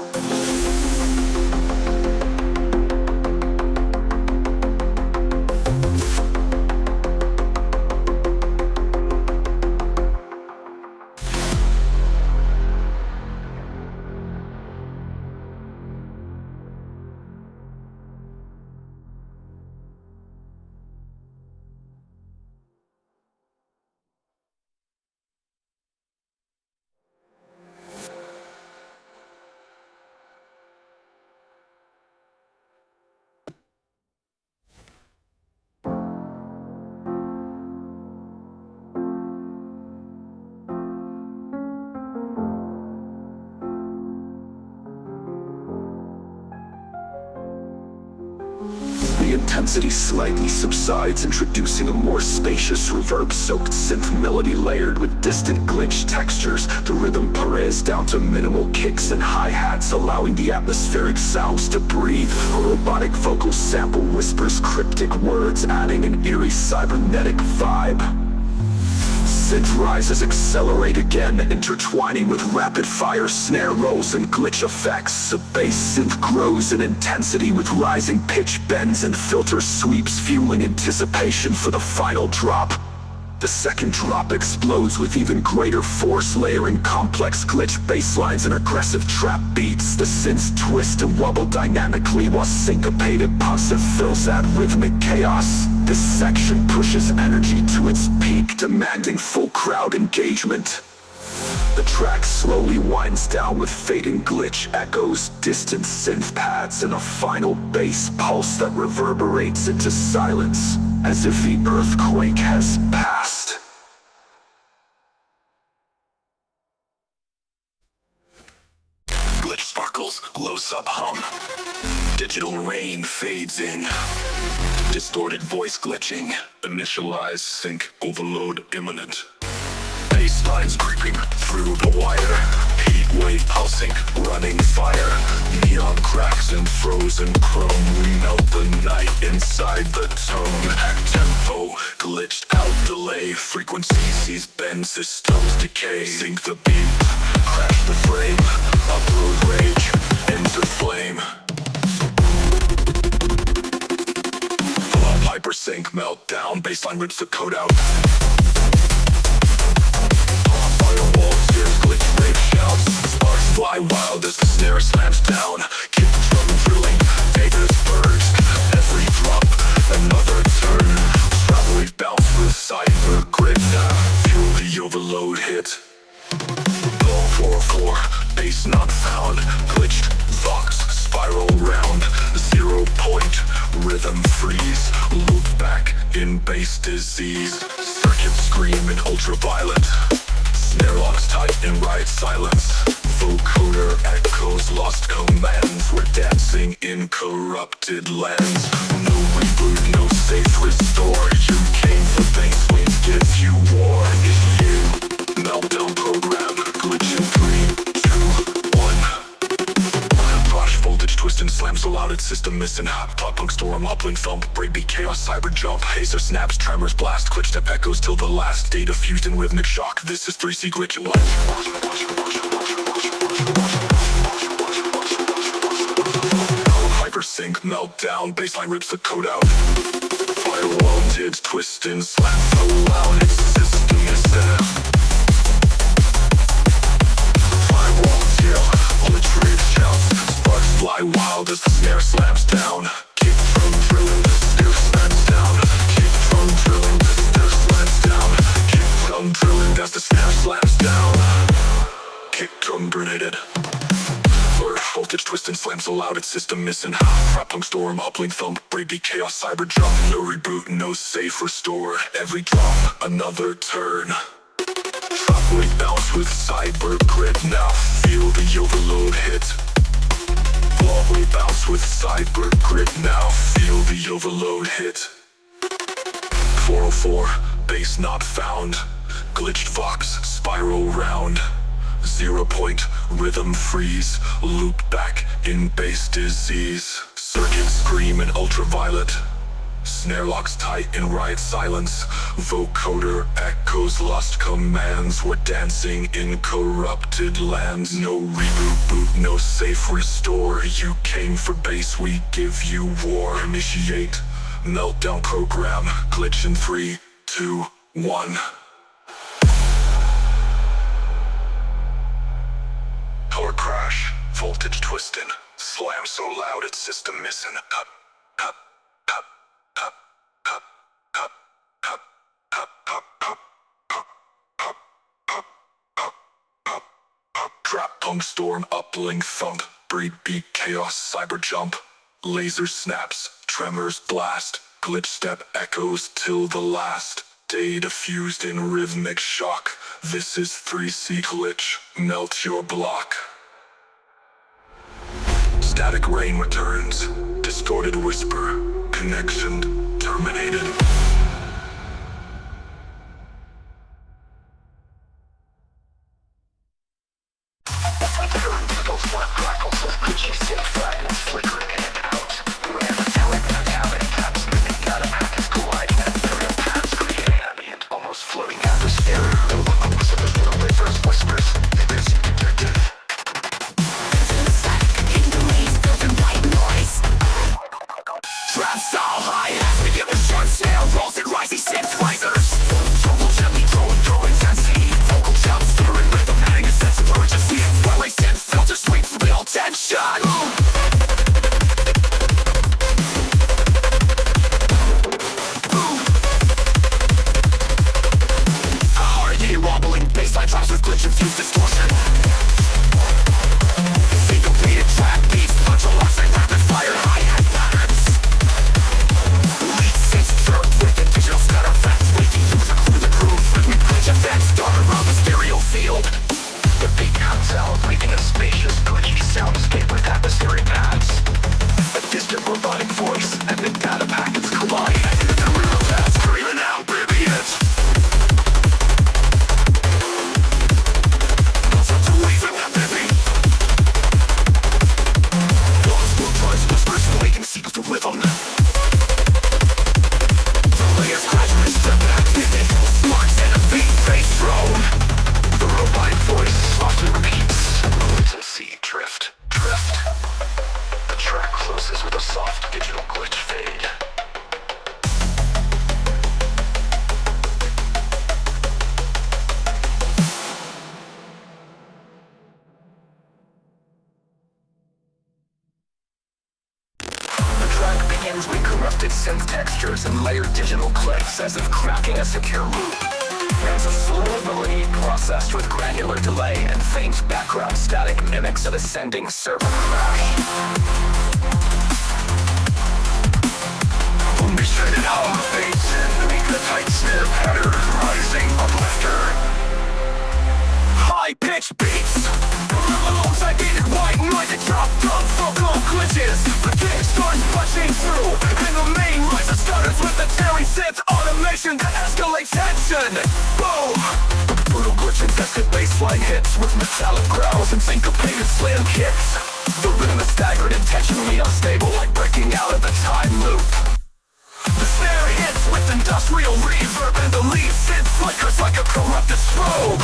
The intensity slightly subsides, introducing a more spacious reverb-soaked synth melody layered with distant glitch textures. The rhythm pares down to minimal kicks and hi-hats, allowing the atmospheric sounds to breathe. A robotic vocal sample whispers cryptic words, adding an eerie cybernetic vibe. Synth rises accelerate again, intertwining with rapid-fire snare rolls and glitch effects. The bass synth grows in intensity with rising pitch bends and filter sweeps, fueling anticipation for the final drop. The second drop explodes with even greater force, layering complex glitch bass lines and aggressive trap beats. The synths twist and wobble dynamically while syncopated passive fills that rhythmic chaos. This section pushes energy to its peak, demanding full crowd engagement. The track slowly winds down with fading glitch echoes, distant synth pads, and a final bass pulse that reverberates into silence, as if the earthquake has passed. Glitch sparkles, close-up hum. Digital rain fades in. Distorted voice glitching. Initialize sync overload imminent. Bass lines creeping through the wire. Heat wave pulsing, running fire. Neon cracks and frozen chrome. We melt the night inside the tone. Tempo, glitched out delay. Frequency sees bend, systems decay. Sync the beat, crash the frame. Upload rage, enter flame. Hypersync meltdown, baseline rips the code out. Firewalls, here's glitch rave shouts. Sparks fly wild as the snare slams down. Kick drum drilling, data's burst. Every drop, another turn. Travel bounce with cyber grid now. Fuel the overload hit. Ball 4-4, bass not found. Glitched, vox, spiral round. 0 point, rhythm freeze. Loop back in bass disease. Circuit scream in ultraviolet. Snare locks tight in right silence. Vocoder echoes lost commands. We're dancing in corrupted lands. No reboot, no safe restore. You came for things, we give you war. It's you. Meltdown program. Glitch in 3, 2, 1. Rush voltage twist and slam so loud it's system missing. Pop punk storm, uplink thump, breakbeat chaos, cyber jump. Hazer snaps, tremors, blast, glitch step echoes till the last. Data fused in rhythmic shock. This is 3C glitch and Hypersync meltdown, baseline rips the code out. Firewall did twist and slam so loud its system is down. Firewalls yell, glitch rave shouts. Sparks fly wild as the snare slams down. Kick drum drilling, the snare slams down. Kick drum drilling, the snare slams down. Kick drum drilling as the snare slams down. Kick drum grenaded. Voltage twist and slam so loud it's system missing. Rap punk storm, uplink thump, breakbeat chaos, cyber jump. No reboot, no safe restore. Every drop, another turn. Drop wave bounce with cyber grid. Now feel the overload hit. Wall wave bounce with cyber grid. Now feel the overload hit. 404, bass not found. Glitched vox, spiral round. 0 point, rhythm freeze. Loop back in bass disease. Circuit scream in ultraviolet. Snare locks tight in riot silence. Vocoder echoes lost commands. We're dancing in corrupted lands. No reboot, boot, no safe restore. You came for base, we give you war. Initiate meltdown program. Glitch in 3, 2, 1. Power crash, voltage twisting. Slam so loud it's system missing. Up, up, up, up, up, up, up, up, up, up, up, up, up, up, up, up. Trap punk storm, uplink thump. Breakbeat chaos, cyber jump. Laser snaps, tremors blast. Glitch step echoes till the last. Data fused in rhythmic shock. This is 3C glitch, melt your block. Static rain returns, distorted whisper, connection terminated. Flickering in and out. Rare metallic taps, spinning data packets colliding at various paths, creating ambient, almost floating atmosphere. The locals of the little wafers whispers, it is detective. Into the static, in the lanes, building white noise. Traps all high as we give a short snare rolls and rising synthesizers. Trouble gently throw intensity. Vocal jumps, stirring rhythm, adding a sense of urgency. Whirling synth filter sweeps real tension. Baseline drops with glitch-infused distortion. Syncopated track beats, punch alongside rapid-fire hi-hat patterns. Lead synth jerk with a digital scatter effects. Waking user through the groove. We bridge effects dart around the stereo field. The beat comes out, leaving a spacious, glitchy soundscape with atmospheric pads. A distant robotic voice and the data packets collide. The real pads screaming out, baby, it's rhythm. The layers gradually step back, mimic marks and a beat bass drone. The robotic voice softly repeats, latency, drift. The track closes with a soft digital glitch fade. With corrupted synth textures and layered digital clicks as if cracking a secure loop. There's a slow melody processed with granular delay and faint background static mimics of ascending server crash. Orchestrated hum fades in beneath the tight snare pattern, rising uplifter. High-pitched beats alongside beated white noise and drop drum vocal glitches. The kick starts punching through, and the main rise stutters with the tearing synth automation that escalates tension. Boom! Brutal glitch-infested bassline hits with metallic growls and syncopated slam kicks. The rhythm is staggered, intentionally unstable, like breaking out of the time loop. The snare hits with industrial reverb, and the lead synth flickers like a corrupted strobe.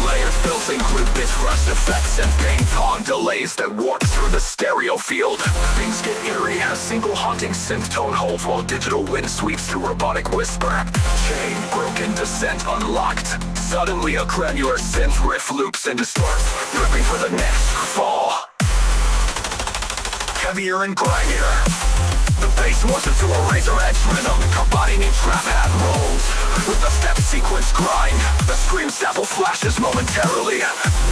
Layers built in grid-bit rust effects and ping-pong delays that warp through the stereo field. Things get eerie, a single haunting synth tone holds while digital wind sweeps through robotic whisper. Chain broken, descent unlocked. Suddenly a granular synth riff loops and distorts, prepping for the next fall. Heavier and grimier. The bass morphs into a razor-edge rhythm, combining trap hat rolls with the step sequence grind. The scream sample flashes momentarily.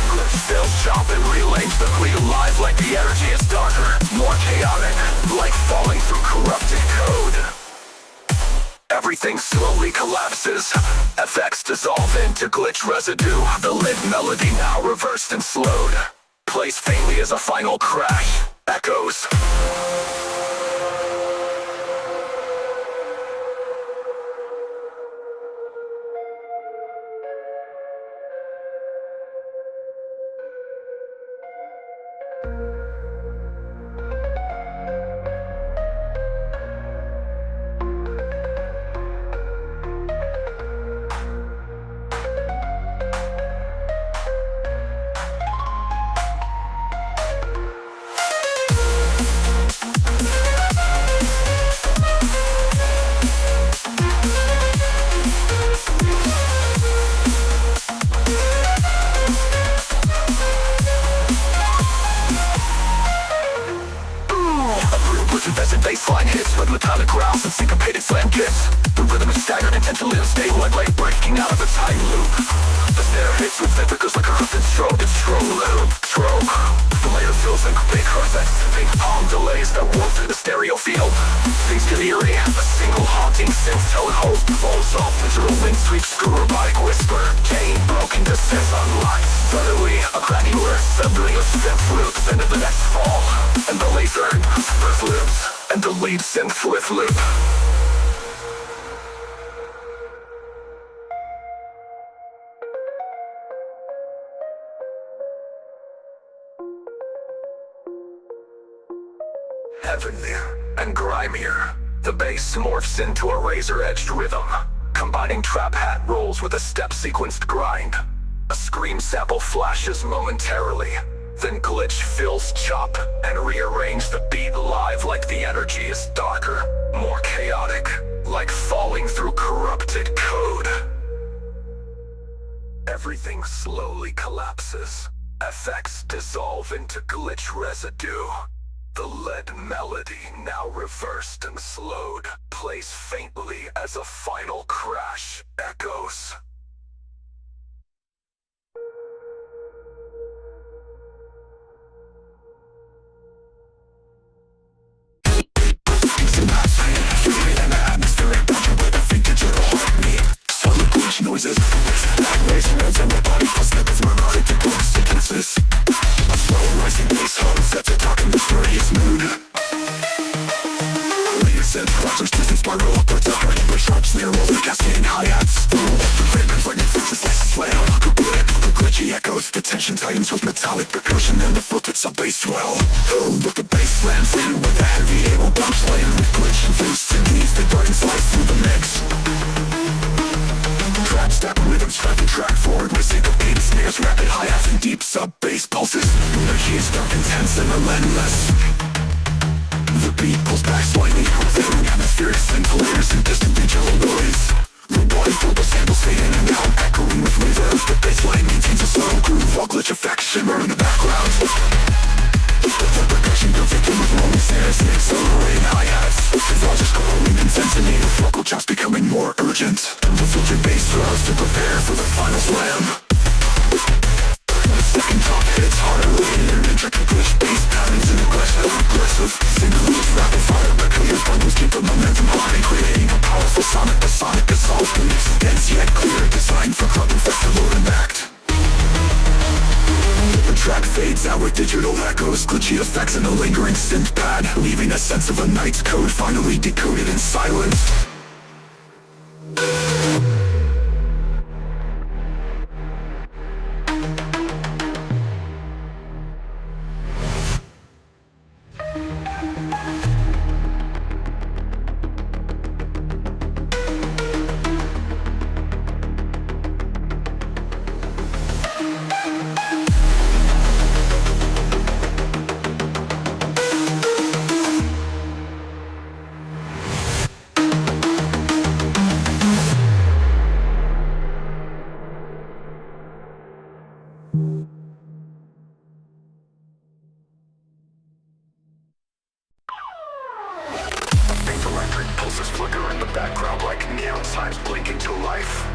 Glitch fills chop and relays the bleed alive like the energy is darker, more chaotic, like falling through corrupted code. Everything slowly collapses. Effects dissolve into glitch residue. The lit melody now reversed and slowed. Plays faintly as a final crash. Echoes. synth loop into the next fall, and the laser synth loops, and the lead synth with loop. Heavenlier and grimier, the bass morphs into a razor-edged rhythm, combining trap hat rolls with a step-sequenced grind. A scream sample flashes momentarily, then glitch fills chop and rearrange the beat live like the energy is darker, more chaotic, like falling through corrupted code. Everything slowly collapses. Effects dissolve into glitch residue. The lead melody, now reversed and slowed, plays faintly as a final crash echoes. Noises, black bass notes and the body plus snippets melodic to both sentences. A slow rising bass hum sets a talk in mysterious mood. Later synth crashers twist and spiral upwards to hard but sharp snare rolls and cascading hi-hats. The rhythms like infectious like swell. The glitchy echoes, the tension tightens with metallic percussion and the filtered sub-bass swell. Oh, but the bass slams in with a heavy able bounce laying with glitch infused symphonies that dart and slice through the mix. Trap step rhythms drive the track forward with syncopated snares, rapid hi-hats and deep sub-bass pulses. The key is dark, intense and relentless. The beat pulls back slightly, filling atmospheric synth layers and distant digital noise. The body filter samples fade in and out, echoing with reverb. The bassline maintains a subtle groove while glitch effects shimmer in the background. The percussion builds a theme of rolling snares and accelerating hi-hats. The largest growing intensity, with vocal chops becoming more urgent. The filtered bass throws to prepare for the final slam. The second drop hits harder, later intricate glitch bass patterns and aggressive single rapid fire, but clear bundles keep the momentum high, creating a powerful sonic assault beats. Dense yet clear, designed for club and festival impact. The track fades out with digital echoes, glitchy effects and a lingering synth pad, leaving a sense of a night's code finally decoded in silence. Pulses flicker in the background like neon signs blinking to life.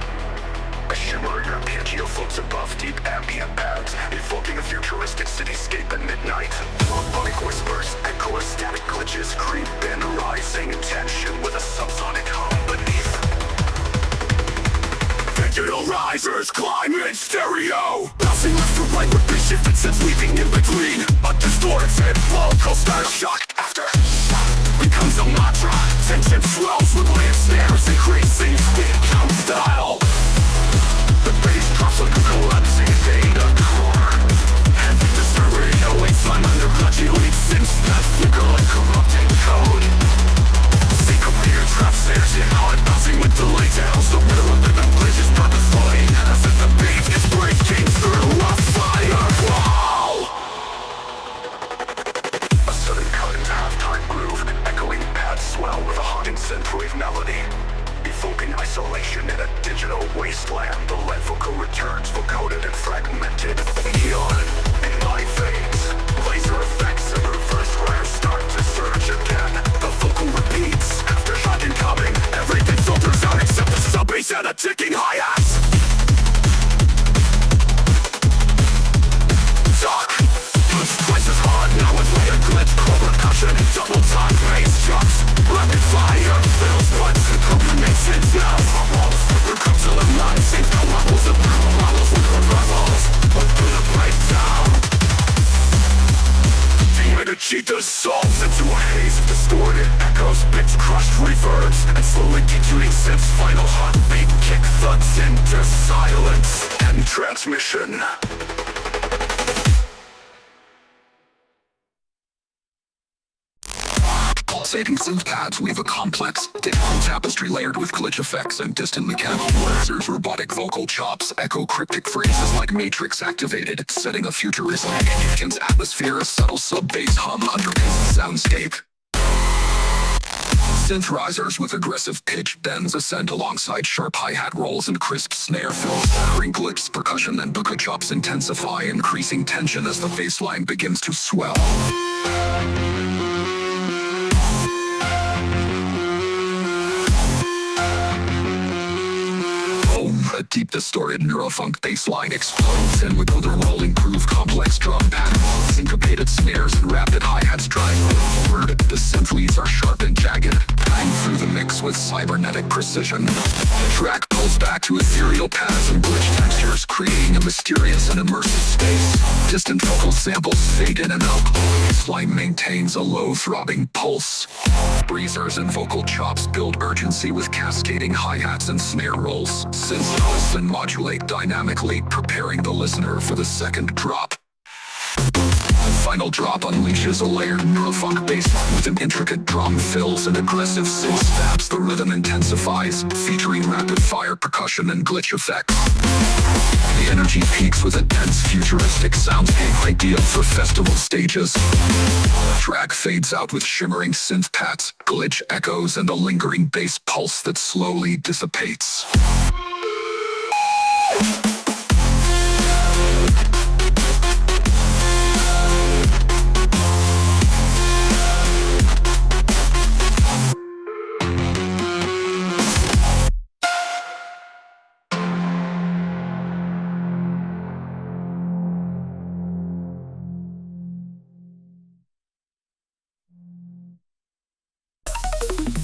A shimmering arpeggio floats above deep ambient pads, evoking a futuristic cityscape at midnight. Robotic whispers echo as static glitches creep in, rising in tension with a subsonic hum beneath. Digital risers climb in stereo, bouncing left to right with pitch shifted sets weaving in between. A distorted vocal style shock after becomes a mantra. Tension swells with layered snares, increasing speed count style. The bass drops like a collapsing data core. Heavy disturbing awaits line under clutchy lead synths that flicker like corrupting code. Syncopated trap snares in hard bouncing with delay tails. The rhythm of the glitches purposefully as if the beat is breaking through a firewall. A sudden cut into halftime groove, echoing pads swell with a haunting synthwave melody. Evoking isolation in a digital wasteland, the lead vocal returns, vocoded and fragmented. Neon in my veins, laser effects and reverse wires start to surge again. The vocal repeats after shot incoming. Everything filters out except the sub-bass and a ticking hi-hat. Talk puts twice as hard now with layered glitch, core percussion and double time bass drops. Rapid fire fills buds and culminates in now. There comes to the line, safe no levels of models with her rebels. But through the breakdown, words and slowly detuning synth's final heartbeat. Kick thuds into silence and transmission. Pulsating synth pads weave a complex, digital tapestry layered with glitch effects and distant mechanical lasers. Robotic vocal chops echo cryptic phrases like Matrix activated, setting a futuristic intense atmosphere. A subtle sub-bass hum underpins the soundscape. Synth risers with aggressive pitch bends ascend alongside sharp hi-hat rolls and crisp snare fills. Glitch percussion and buka chops intensify, increasing tension as the bass line begins to swell. A deep distorted neurofunk bassline explodes, and with other rolling groove, complex drum patterns, syncopated snares and rapid hi-hats drive forward. The synth leads are sharp and jagged, bang through the mix with cybernetic precision. The track pulls back to ethereal paths and glitch textures, creating a mysterious and immersive space. Distant vocal samples fade in and out, the bassline maintains a low throbbing pulse. Breezers and vocal chops build urgency with cascading hi-hats and snare rolls. Synths pulse and modulate dynamically, preparing the listener for the second drop. The final drop unleashes a layered neurofunk bass with an intricate drum fills and aggressive synth stabs. The rhythm intensifies, featuring rapid-fire percussion and glitch effects. The energy peaks with a dense, futuristic soundscape ideal for festival stages. The track fades out with shimmering synth pads, glitch echoes, and a lingering bass pulse that slowly dissipates.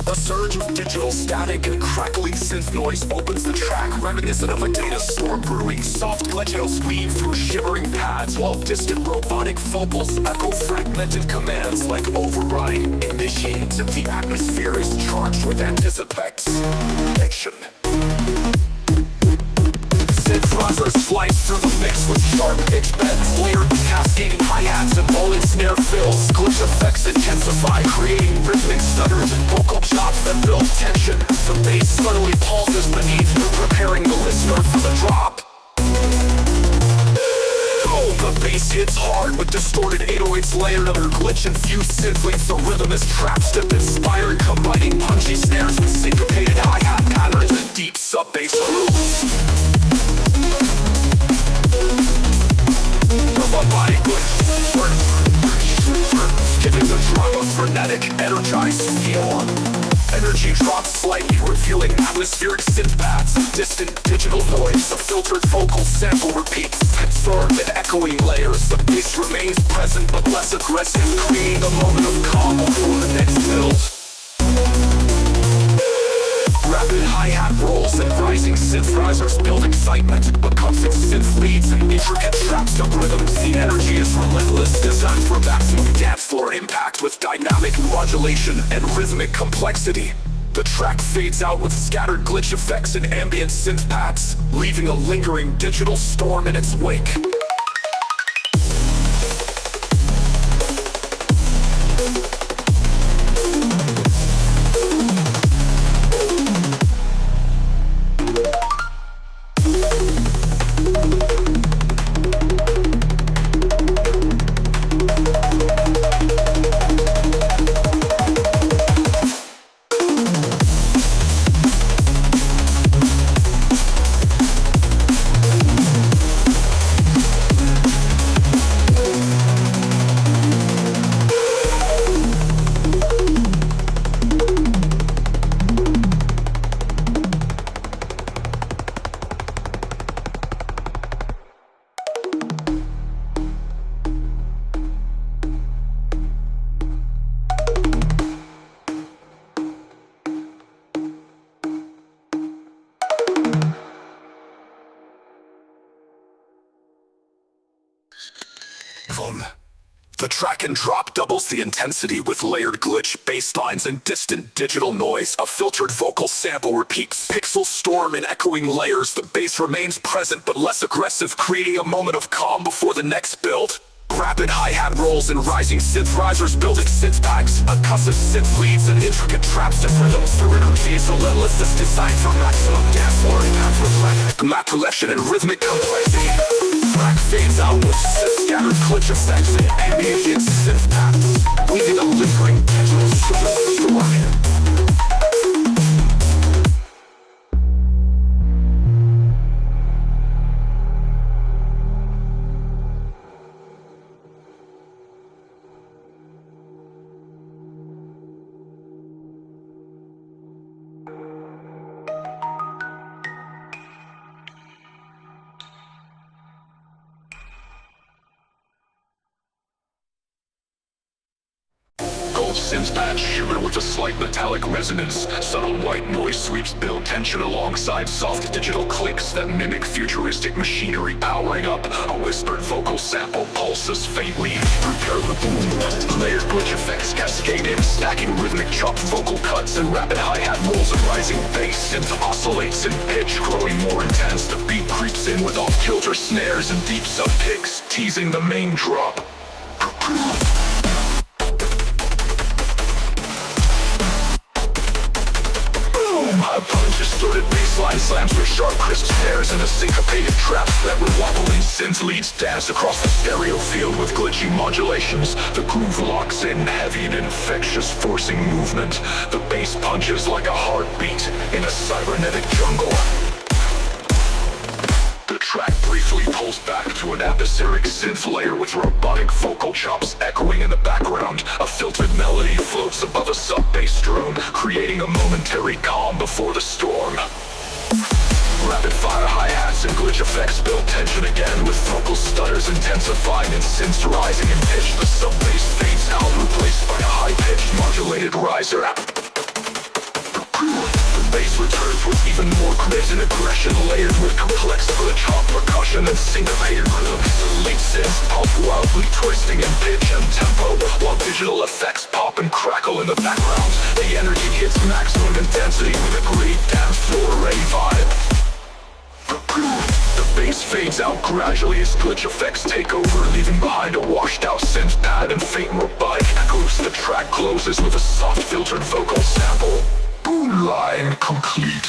A surge of digital static and crackling synth noise opens the track, reminiscent of a data storm brewing. Soft glitches weave through shimmering pads, while distant robotic vocals echo fragmented commands like override. Initiates if the atmosphere is charged with anticipation. Synthesizers slice through the mix with sharp pitch bends, layered with cascading hi-hats and rolling snare fills. Glitch effects intensify, creating rhythmic stutters and vocal chops that build tension. The bass subtly pulses beneath, preparing the listener for the drop. Oh, the bass hits hard with distorted 808s layered under glitch-infused synth links. The rhythm is trap-step inspired, combining punchy snares with syncopated hi-hat patterns and deep sub-bass grooves. Giving the drum a frenetic, energized feel. Energy drops slightly, revealing atmospheric synth pads. Distant digital noise, a filtered vocal sample repeats, absorbed in echoing layers. The bass remains present but less aggressive, creating a moment of calm before the next build. Rapid hi-hat rolls and rising synth risers build excitement, but constant synth leads and intricate trap-step rhythms. The energy is relentless, designed for maximum dance floor impact with dynamic modulation and rhythmic complexity. The track fades out with scattered glitch effects and ambient synth pads, leaving a lingering digital storm in its wake. The track and drop doubles the intensity with layered glitch bass lines and distant digital noise. A filtered vocal sample repeats. Pixels storm in echoing layers. The bass remains present but less aggressive, creating a moment of calm before the next build. Rapid hi-hat rolls and rising synth risers building synth packs. Percussive synth leads and intricate traps and rhythms. The rhythm feeds relentlessness designed for maximum dance floor impact with map collection and rhythmic complexity. Track fades out with scattered glitch effects and ambient synth patterns, leaving a lingering digital story. Synth patch shimmer with a slight metallic resonance. Subtle white noise sweeps build tension alongside soft digital clicks that mimic futuristic machinery powering up. A whispered vocal sample pulses faintly. Prepare the boom. Layered glitch effects cascade in, stacking rhythmic chopped vocal cuts and rapid hi-hat rolls and rising bass. Synth oscillates in pitch, growing more intense. The beat creeps in with off-kilter snares and deep sub-picks, teasing the main drop. High-punch distorted bassline slams with sharp, crisp snares and a syncopated traps that with wobbling synth leads dance across the stereo field with glitchy modulations. The groove locks in, heavy and infectious, forcing movement. The bass punches like a heartbeat in a cybernetic jungle. The track briefly pulls back to an atmospheric synth layer with robotic vocal chops echoing in the background. A filtered melody floats above a sub-bass drone, creating a momentary calm before the storm. Rapid-fire hi-hats and glitch effects build tension again, with vocal stutters intensifying and synths rising in pitch. The sub-bass fades out, replaced by a high-pitched modulated riser. The bass returns with even more grit and aggression, layered with complex glitch hop percussion and syncopated rhythms. The lead synths pulse wildly, twisting in pitch and tempo, while digital effects pop and crackle in the background. The energy hits maximum intensity with a great dance floor-ready vibe. The bass fades out gradually as glitch effects take over, leaving behind a washed-out synth pad and faint robotic echoes. The track closes with a soft filtered vocal sample. Boom line complete.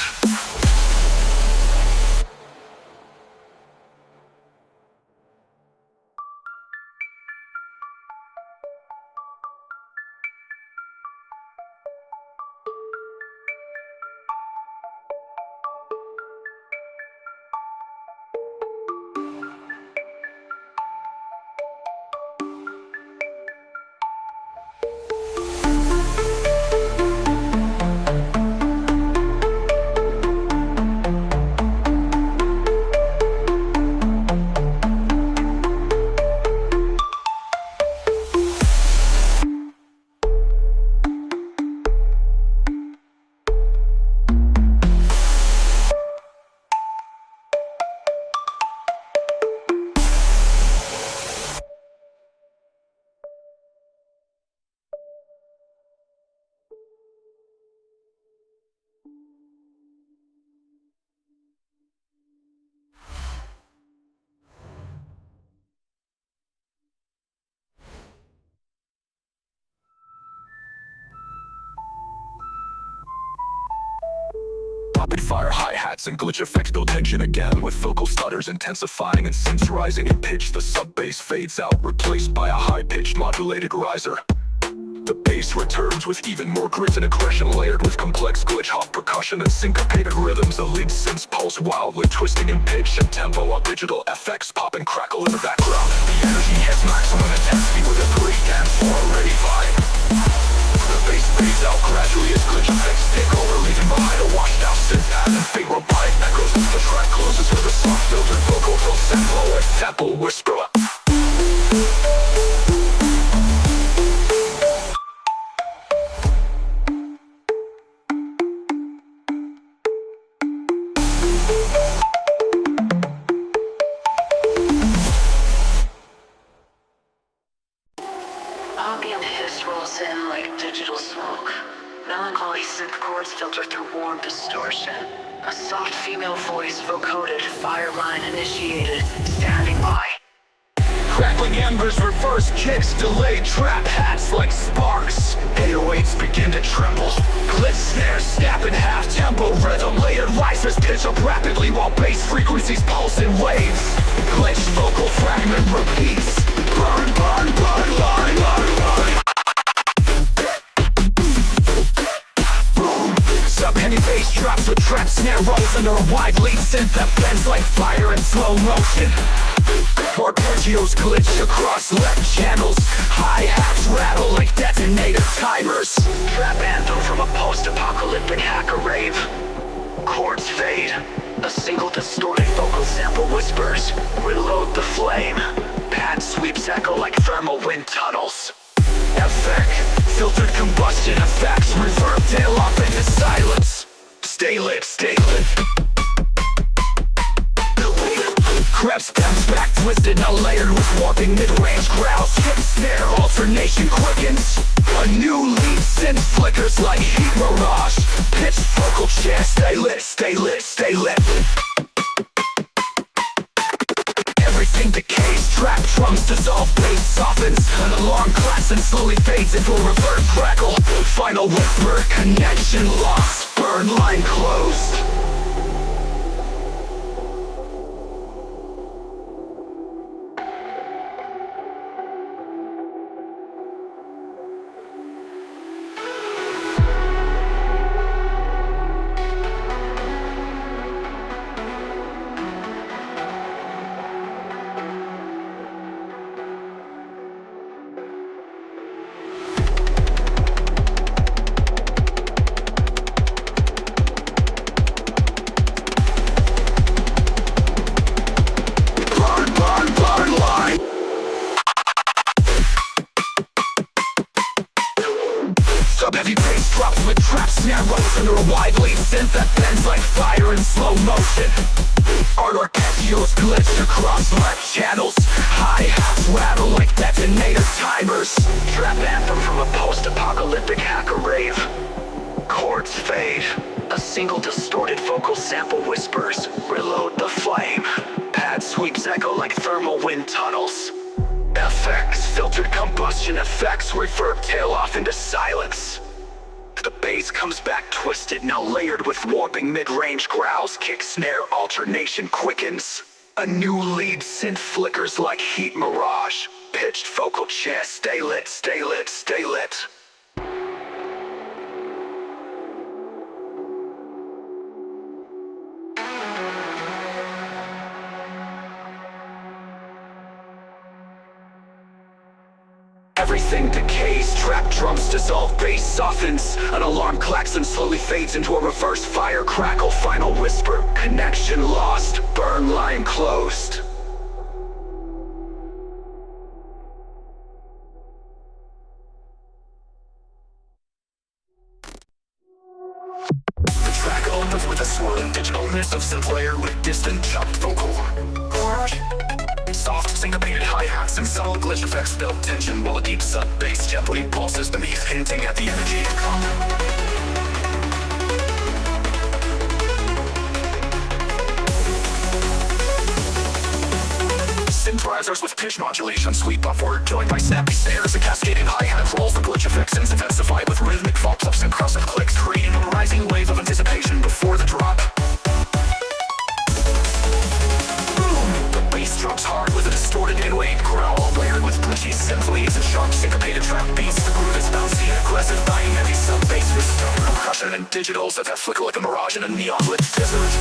Rapid-fire hi-hats and glitch effects build tension again, with vocal stutters intensifying and synths rising in pitch. The sub-bass fades out, replaced by a high-pitched modulated riser. The bass returns with even more grit and aggression, layered with complex glitch hop percussion and syncopated rhythms. The lead synths pulse wildly, twisting in pitch and tempo, while digital effects pop and crackle in the background. The energy hits maximum intensity with a great dance floor-ready vibe. The bass fades out gradually as glitch effects take over, leaving behind a washed-out synth pad and faint robotic echoes as the track closes with a soft filtered vocal fill sample and tempo whisper. to warm distortion. A soft female voice vocoded, fire line initiated, standing by. Crackling embers, reverse kicks, delayed trap hats like sparks. 808s begin to tremble. Glitch snares snap in half tempo rhythm. Layered risers pitch up rapidly while bass frequencies pulse in waves. Glitch vocal fragment repeats. Burn, burn, burn, line, line, line. Sub-heavy bass drops with trap snare rolls under a wide lead synth that bends like fire in slow motion. Arpeggios glitch across left channels. Hi-hats rattle like detonator timers. Trap anthem from a post-apocalyptic hacker rave. Chords fade. A single distorted vocal sample whispers. Reload the flame. Pad sweeps echo like thermal wind tunnels. Effect. Filtered combustion effects. Reverb tail off into silence. Stay lit, stay lit. Crep stems back twisted, now layered with warping mid-range growls. Hip snare alternation quickens. A new lead synth flickers like heat mirage. Pitched vocal chair, stay lit, stay lit, stay lit. Everything decays, trap drums dissolve, bass softens. An alarm claps and slowly fades into a reverb crackle. Final whisper, connection lost, burn line closed. Sub-heavy bass drops with trap snare rolls under a wide lead synth that bends like fire in slow motion. Arpeggios glitch across left channels. Hi-hats rattle like detonator timers. Trap anthem from a post-apocalyptic hacker rave. Chords fade. A single distorted vocal sample whispers. Reload the flame. Pad sweeps echo like thermal wind tunnels. Effects, filtered combustion effects, reverb tail off into silence. The bass comes back twisted, now layered with warping mid-range growls. Kick snare alternation quickens. A new lead synth flickers like heat mirage. Pitched vocal chair, stay lit, stay lit, stay lit. Everything decays, trap drums dissolve, bass softens. An alarm klaxon slowly fades into a reverse fire crackle. Final whisper, connection lost, burn line closed. The track opens with a swirling digital mist of synth layer with distant chopped vocal. Soft syncopated hi-hats and subtle glitch effects build tension while a deep sub-bass gently pulses beneath, hinting at the energy to come. Synthesizers with pitch modulation sweep upward, joined by snappy snares and cascading hi-hat rolls. The glitch effects intensify with rhythmic falsettos and cross-up clicks, creating a rising wave of anticipation before the drop. Drops hard with a distorted in-wave growl, layered with glitchy synth leads and sharp syncopated trap beats. The groove is bouncy and aggressive, dying heavy sub-bass with stone percussion and digitals that flicker like a mirage in a neon-lit desert.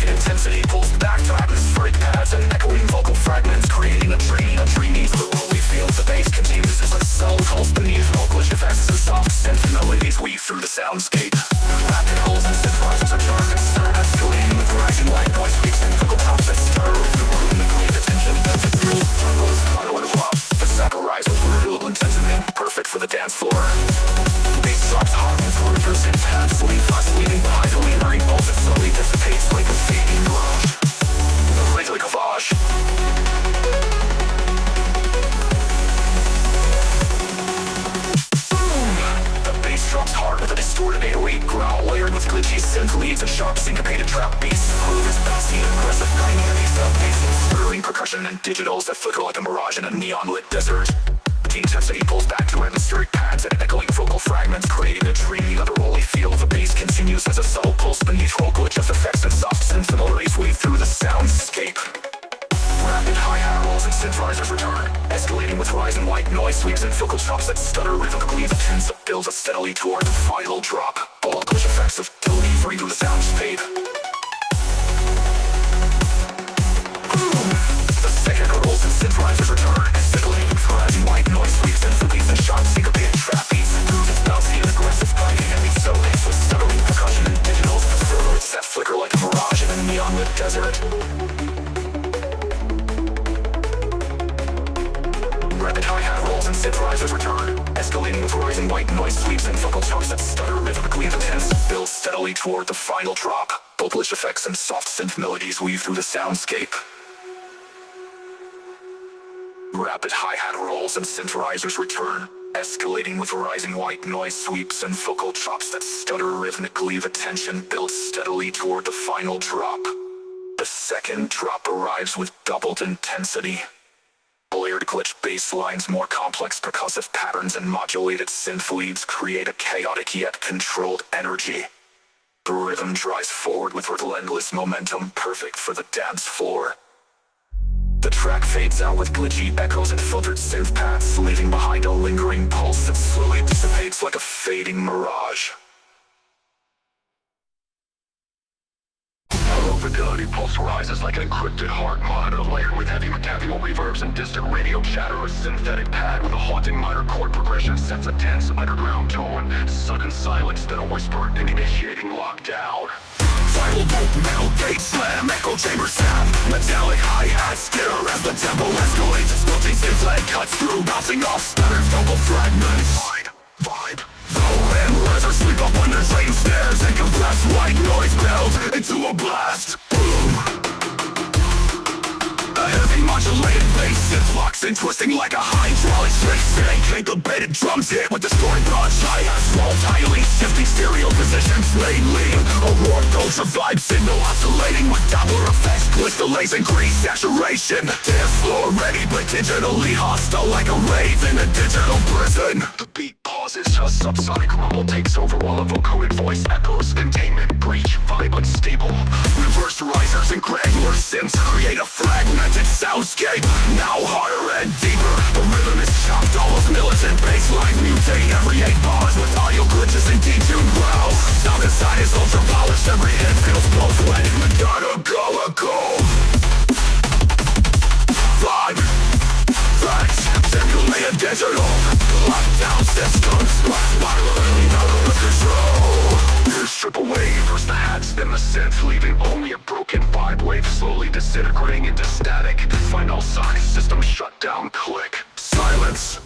Intensity pulls back to atmospheric pads and echoing vocal fragments, creating a dreamy fluidly feels. The bass continues as a subtle pulse beneath, all glitch effects and soft synth melodies weave through the soundscape. Rapid holes and synthesizers are dark and stern, escalating with rising light noise peaks and vocal tops that stir the room and create attention. The thrill turtles, auto and flop, the saccharize with renewable intensity, perfect for the dance floor. Bass drops hard with reverse and pads, leading behind a lean pulse that slowly dissipates like a fading mirage. Like a flash. glitchy synth leads and sharp syncopated trap beats. Grooves bouncy and aggressive, dynamics of basses, stirring percussion and digitals that flicker like a mirage in a neon-lit desert. The intensity pulls back to atmospheric pads and echoing vocal fragments, creating a dreamy, otherworldly feel. The bass continues as a subtle pulse beneath roll glitch of effects and soft synth melodies weave through the soundscape. Rapid hi-hat rolls and synthesizers return, escalating with rise and white noise sweeps and vocal chops that stutter rhythmically. The tense builds up steadily toward the final drop. Ball glitch effects of delivery free through the soundscape. The second rolls and synthesizers return, escalating with rise and white noise sweeps and beats and sharp syncopated trap beats. Grooves is bouncy and aggressive, dynamic so laced with stuttering percussion and digitals. Furrows that flicker like a mirage in a neon-lit desert. Rapid hi-hat rolls and synthesizers return, escalating with rising white noise sweeps and vocal chops that stutter rhythmically. The tense builds steadily toward the final drop. Vocalish effects and soft synth melodies weave through the soundscape. Rapid hi-hat rolls and synthesizers return, escalating with rising white noise sweeps and vocal chops that stutter rhythmically. The tension builds steadily toward the final drop. The second drop arrives with doubled intensity. Layered glitch bass lines, more complex percussive patterns, and modulated synth leads create a chaotic yet controlled energy. The rhythm drives forward with relentless momentum, perfect for the dance floor. The track fades out with glitchy echoes and filtered synth paths, leaving behind a lingering pulse that slowly dissipates like a fading mirage. Fidelity pulse rises like an encrypted heart monitor layered with heavy mechanical reverbs and distant radio chatter. A synthetic pad with a haunting minor chord progression sets a tense underground tone, sudden silence, then a whisper, and initiating lockdown. Final vote, metal gate slam, echo chamber sound, metallic hi-hat skitter as the tempo escalates. Exploding synth lead cuts through, bouncing off stutters, vocal fragments. Vibe. And leather sweep up when there's lane snares and compressed white noise melts into a blast. Boom. A heavy modulated bass synth locks in, twisting like a hydraulic string. Syncopated drums hit with distorted broad hi-hats, roll tightly, shifting stereo positions lately. A roar ghost of vibe signal oscillating with Doppler effects, glitch delays and grease saturation. Dance floor ready but digitally hostile, like a rave in a digital prison. The beat pauses, a subsonic rumble takes over while a vocoder voice echoes. Containment breach, vibe unstable. Reverse risers and granular synths create a fragmented soundscape, now harder and deeper. The rhythm is chopped, almost militant baseline, mutating every 8 bars with audio glitches and detuned growls. Sound inside is ultra polished, every hit feels both wet and the go. Vibe, facts, simulated digital, lockdown systems, spiraling out of control. Here's triple waves, the hats and the synth, leaving only a broken vibe wave, slowly disintegrating into static. Final sign, system shut down, click. Silence.